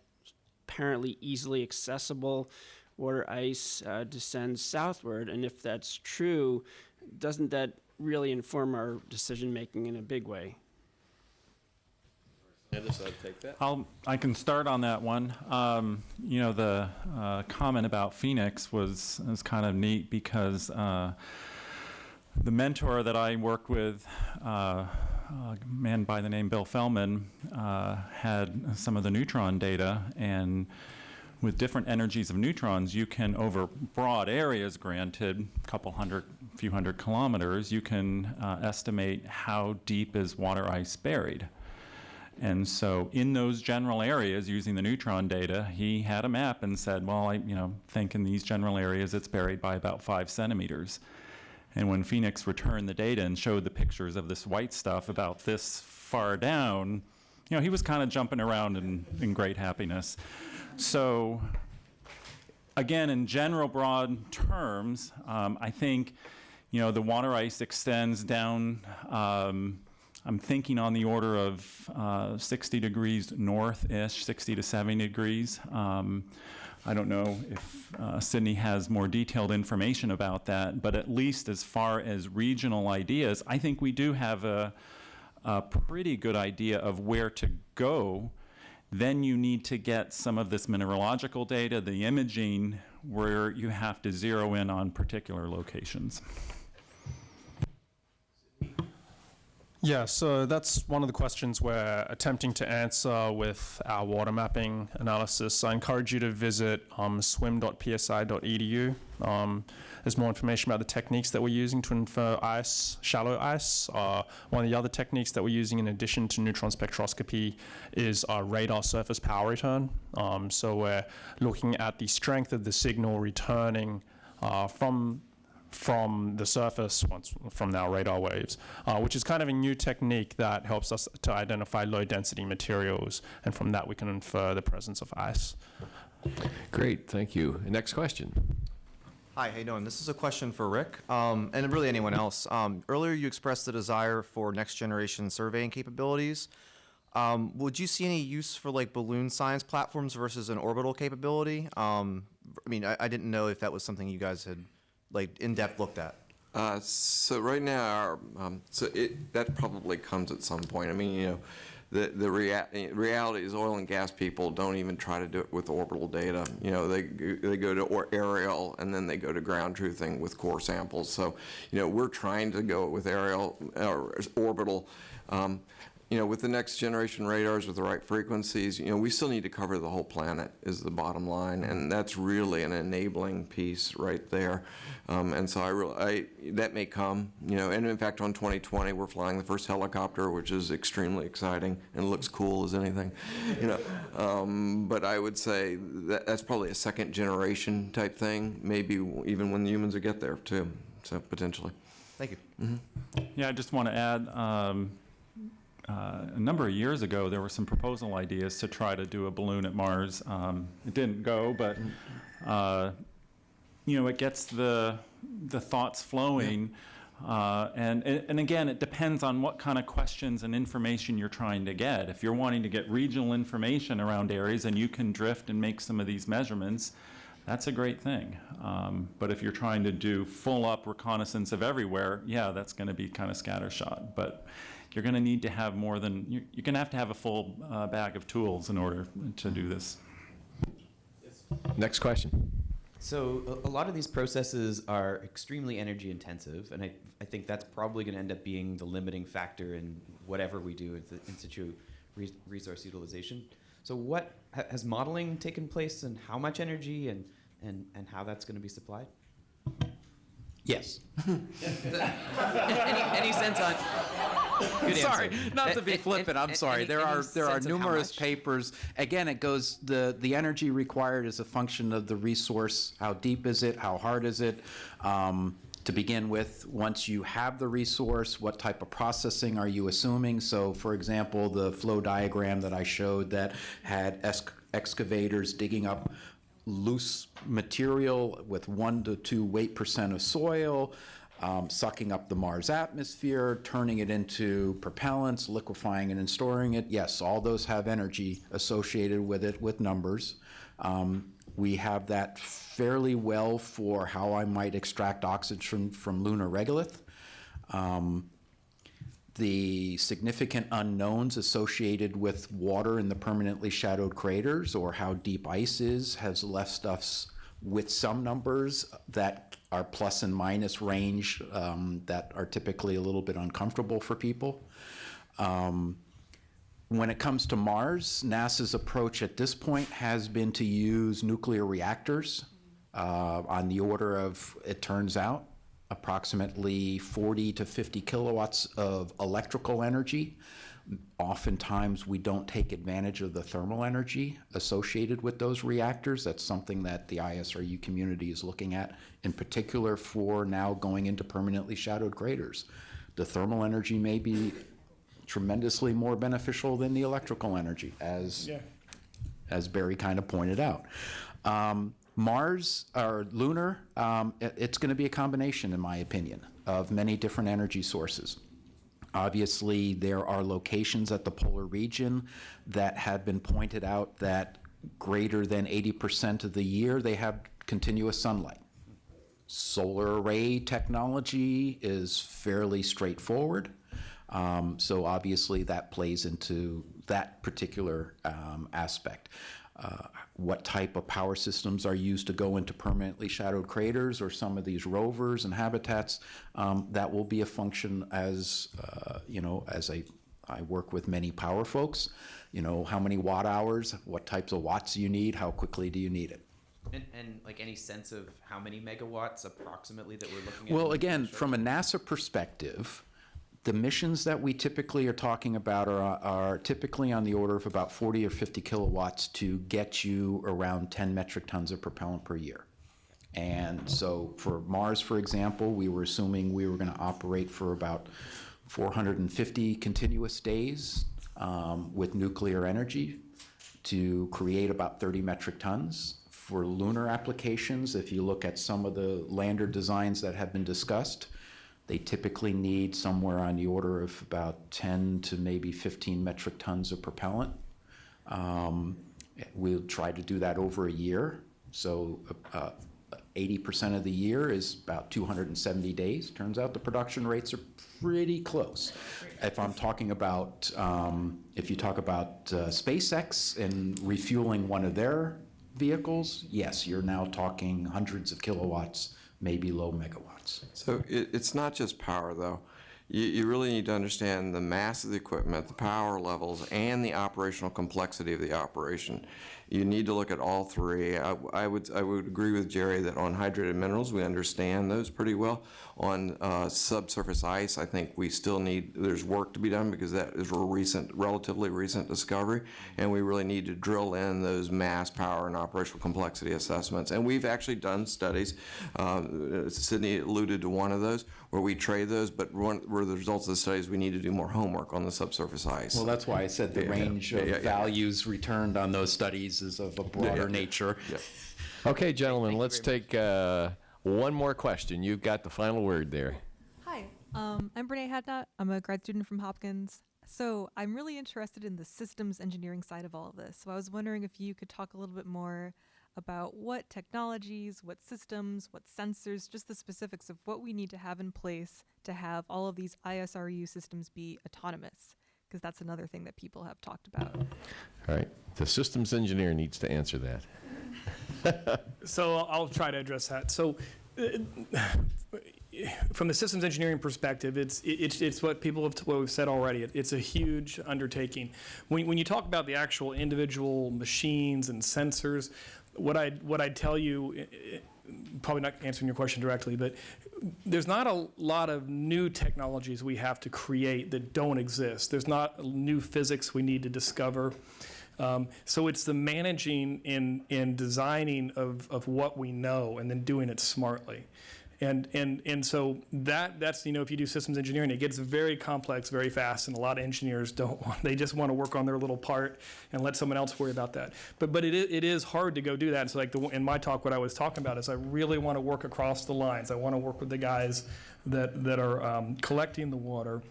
apparently easily accessible water ice descends southward? And if that's true, doesn't that really inform our decision-making in a big way? I can start on that one. The comment about Phoenix was kind of neat because the mentor that I worked with, a man by the name Bill Fellman, had some of the neutron data, and with different energies of neutrons, you can, over broad areas, granted, few hundred kilometers, you can estimate how deep is water ice buried. And so in those general areas, using the neutron data, he had a map and said, well, I think in these general areas it's buried by about 5 centimeters. And when Phoenix returned the data and showed the pictures of this white stuff about this far down, he was kind of jumping around in great happiness. So again, in general broad terms, I think, the water ice extends down, I'm thinking on the order of 60 degrees north-ish, 60 to 70 degrees. I don't know if Sydney has more detailed information about that, but at least as far as regional ideas, I think we do have a pretty good idea of where to go. Then you need to get some of this mineralogical data, the imaging, where you have to zero in on particular locations. Yeah, so that's one of the questions we're attempting to answer with our water mapping analysis. I encourage you to visit swim.psi.edu. There's more information about the techniques that we're using to infer ice, shallow ice. One of the other techniques that we're using in addition to neutron spectroscopy is our radar surface power return. So we're looking at the strength of the signal returning from the surface, from our radar waves, which is kind of a new technique that helps us to identify low density materials, and from that we can infer the presence of ice. Great, thank you. Next question. Hi, how you doing? This is a question for Rick, and really anyone else. Earlier you expressed the desire for next generation surveying capabilities. Would you see any use for like balloon science platforms versus an orbital capability? I mean, I didn't know if that was something you guys had like in-depth looked at. So right now, that probably comes at some point. I mean, you know, the reality is oil and gas people don't even try to do it with orbital data. You know, they go to aerial and then they go to ground truthing with core samples. So, you know, we're trying to go with aerial or orbital. You know, with the next generation radars with the right frequencies, you know, we still need to cover the whole planet is the bottom line, and that's really an enabling piece right there. And so that may come, you know, and in fact on 2020 we're flying the first helicopter, which is extremely exciting and looks cool as anything, you know. But I would say that's probably a second generation type thing, maybe even when the humans will get there too, so potentially. Thank you. Mm-hmm. Yeah, I just want to add, a number of years ago, there were some proposal ideas to try to do a balloon at Mars. It didn't go, but you know, it gets the thoughts flowing. And again, it depends on what kind of questions and information you're trying to get. If you're wanting to get regional information around areas and you can drift and make some of these measurements, that's a great thing. But if you're trying to do full-up reconnaissance of everywhere, yeah, that's going to be kind of scattershot. But you're going to need to have more than, you're going to have a full bag of tools in order to do this. Next question. So a lot of these processes are extremely energy intensive, and I think that's probably going to end up being the limiting factor in whatever we do with the in-situ resource utilization. So what has modeling taken place, and how much energy and how that's going to be supplied? Yes. any sense on? Good Sorry, answer. not to be flippant. I'm sorry. There are sense of how numerous much? papers. Again, it goes the energy required is a function of the resource. How deep is it? How hard is it? To begin with, once you have the resource, what type of processing are you assuming? So, for example, the flow diagram that I showed that had excavators digging up loose material with 1 to 2 weight% of soil, sucking up the Mars atmosphere, turning it into propellants, liquefying it and storing it. Yes, all those have energy associated with it with numbers. We have that fairly well for how I might extract oxygen from lunar regolith. The significant unknowns associated with water in the permanently shadowed craters, or how deep ice is, has left us with some numbers that are plus and minus range that are typically a little bit uncomfortable for people. When it comes to Mars, NASA's approach at this point has been to use nuclear reactors on the order of, it turns out, approximately 40 to 50 kilowatts of electrical energy. Oftentimes we don't take advantage of the thermal energy associated with those reactors. That's something that the ISRU community is looking at, in particular for now going into permanently shadowed craters. The thermal energy may be tremendously more beneficial than the electrical energy, as Barry kind of pointed out. Mars or lunar, it's going to be a combination, in my opinion, of many different energy sources. Obviously, there are locations at the polar region that have been pointed out that greater than 80% of the year they have continuous sunlight. Solar array technology is fairly straightforward. So obviously that plays into that particular aspect. what type of power systems are used to go into permanently shadowed craters or some of these rovers and habitats. That will be a function as, I work with many power folks, how many watt hours, what types of watts you need, how quickly do you need it. And like any sense of how many megawatts approximately that we're looking at? Well, again, from a NASA perspective, the missions that we typically are talking about are typically on the order of about 40 or 50 kilowatts to get you around 10 metric tons of propellant per year. And so for Mars, for example, we were assuming we were going to operate for about 450 continuous days with nuclear energy to create about 30 metric tons. For lunar applications, if you look at some of the lander designs that have been discussed, they typically need somewhere on the order of about 10 to maybe 15 metric tons of propellant. We'll try to do that over a year. So 80% of the year is about 270 days. Turns out the production rates are pretty close. If I'm talking about, if you talk about SpaceX and refueling one of their vehicles, yes, you're now talking hundreds of kilowatts, maybe low megawatts. So it's not just power, though. You really need to understand the mass of the equipment, the power levels, and the operational complexity of the operation. You need to look at all three. I would agree with Gerry that on hydrated minerals, we understand those pretty well. On subsurface ice, I think we still there's work to be done because that is a relatively recent discovery, and we really need to drill in those mass, power, and operational complexity assessments. And we've actually done studies, Sydney alluded to one of those, where we trade those, but where the results of the studies, we need to do more homework on the subsurface ice. Well, that's why I said the range of values returned on those studies is of a broader nature. Yeah. Okay, gentlemen, let's take one more question. You've got the final word there. Hi, I'm Brene Hadnot. I'm a grad student from Hopkins. So I'm really interested in the systems engineering side of all of this. So I was wondering if you could talk a little bit more about what technologies, what systems, what sensors, just the specifics of what we need to have in place to have all of these ISRU systems be autonomous, because that's another thing that people have talked about. All right, the systems engineer needs to answer that. So I'll try to address that. So from the systems engineering perspective, it's what what we've said already. It's a huge undertaking. When you talk about the actual individual machines and sensors, what I'd tell you, probably not answering your question directly, but there's not a lot of new technologies we have to create that don't exist. There's not new physics we need to discover. So it's the managing and designing of what we know and then doing it smartly. And so that's, if you do systems engineering, it gets very complex very fast, and a lot of engineers they just want to work on their little part and let someone else worry about that. But it is hard to go do that. And so like in my talk, what I was talking about is I really want to work across the lines. I want to work with the guys that are collecting the water.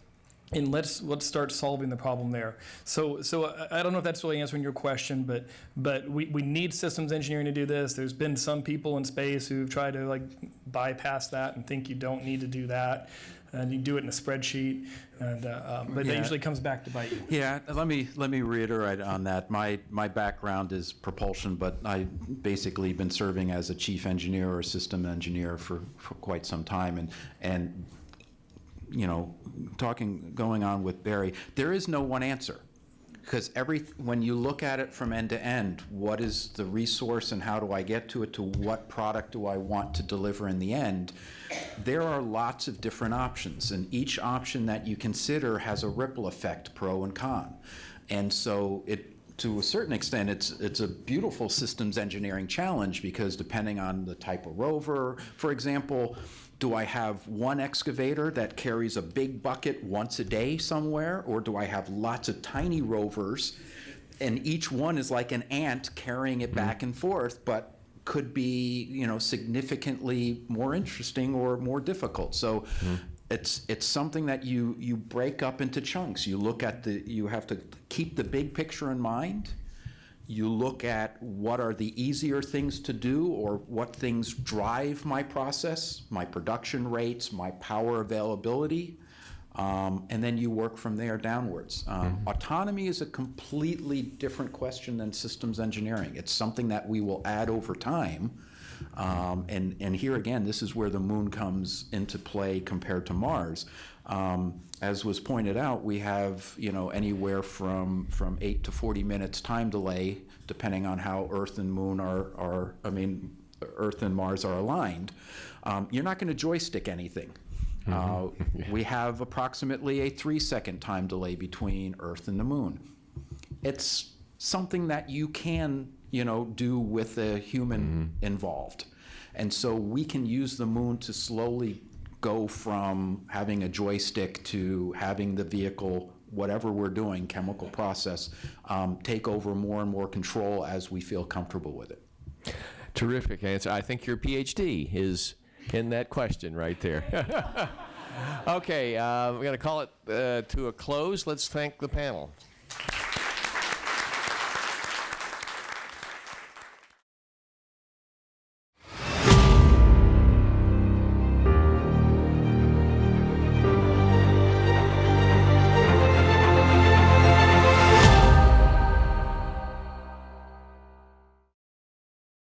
And let's start solving the problem there. So I don't know if that's really answering your question, but we need systems engineering to do this. There's been some people in space who've tried to bypass that and think you don't need to do that, and you do it in a spreadsheet, and but that usually comes back to bite you. Yeah, let me reiterate on that. My background is propulsion, but I've basically been serving as a chief engineer or system engineer for quite some time, and going on with Barry, there is no one answer, because when you look at it from end to end, what is the resource and how do I get to it, to what product do I want to deliver in the end? There are lots of different options, and each option that you consider has a ripple effect, pro and con. And so to a certain extent, it's a beautiful systems engineering challenge, because depending on the type of rover, for example, do I have one excavator that carries a big bucket once a day somewhere, or do I have lots of tiny rovers, and each one is like an ant carrying it back and forth, but could be significantly more interesting or more difficult. So it's something that you break up into chunks. You have to keep the big picture in mind. You look at what are the easier things to do, or what things drive my process, my production rates, my power availability. and then you work from there downwards. Autonomy is a completely different question than systems engineering. It's something that we will add over time. And here again, this is where the moon comes into play compared to Mars. As was pointed out, we have anywhere from 8 to 40 minutes time delay, depending on how Earth and Moon Earth and Mars are aligned. You're not going to joystick anything. We have approximately a 3-second time delay between Earth and the Moon. It's something that you can do with a human involved. And so we can use the moon to slowly go from having a joystick to having the vehicle, whatever we're doing, chemical process, take over more and more control as we feel comfortable with it. Terrific answer. I think your PhD is in that question right there. Okay, we're going to call it to a close. Let's thank the panel.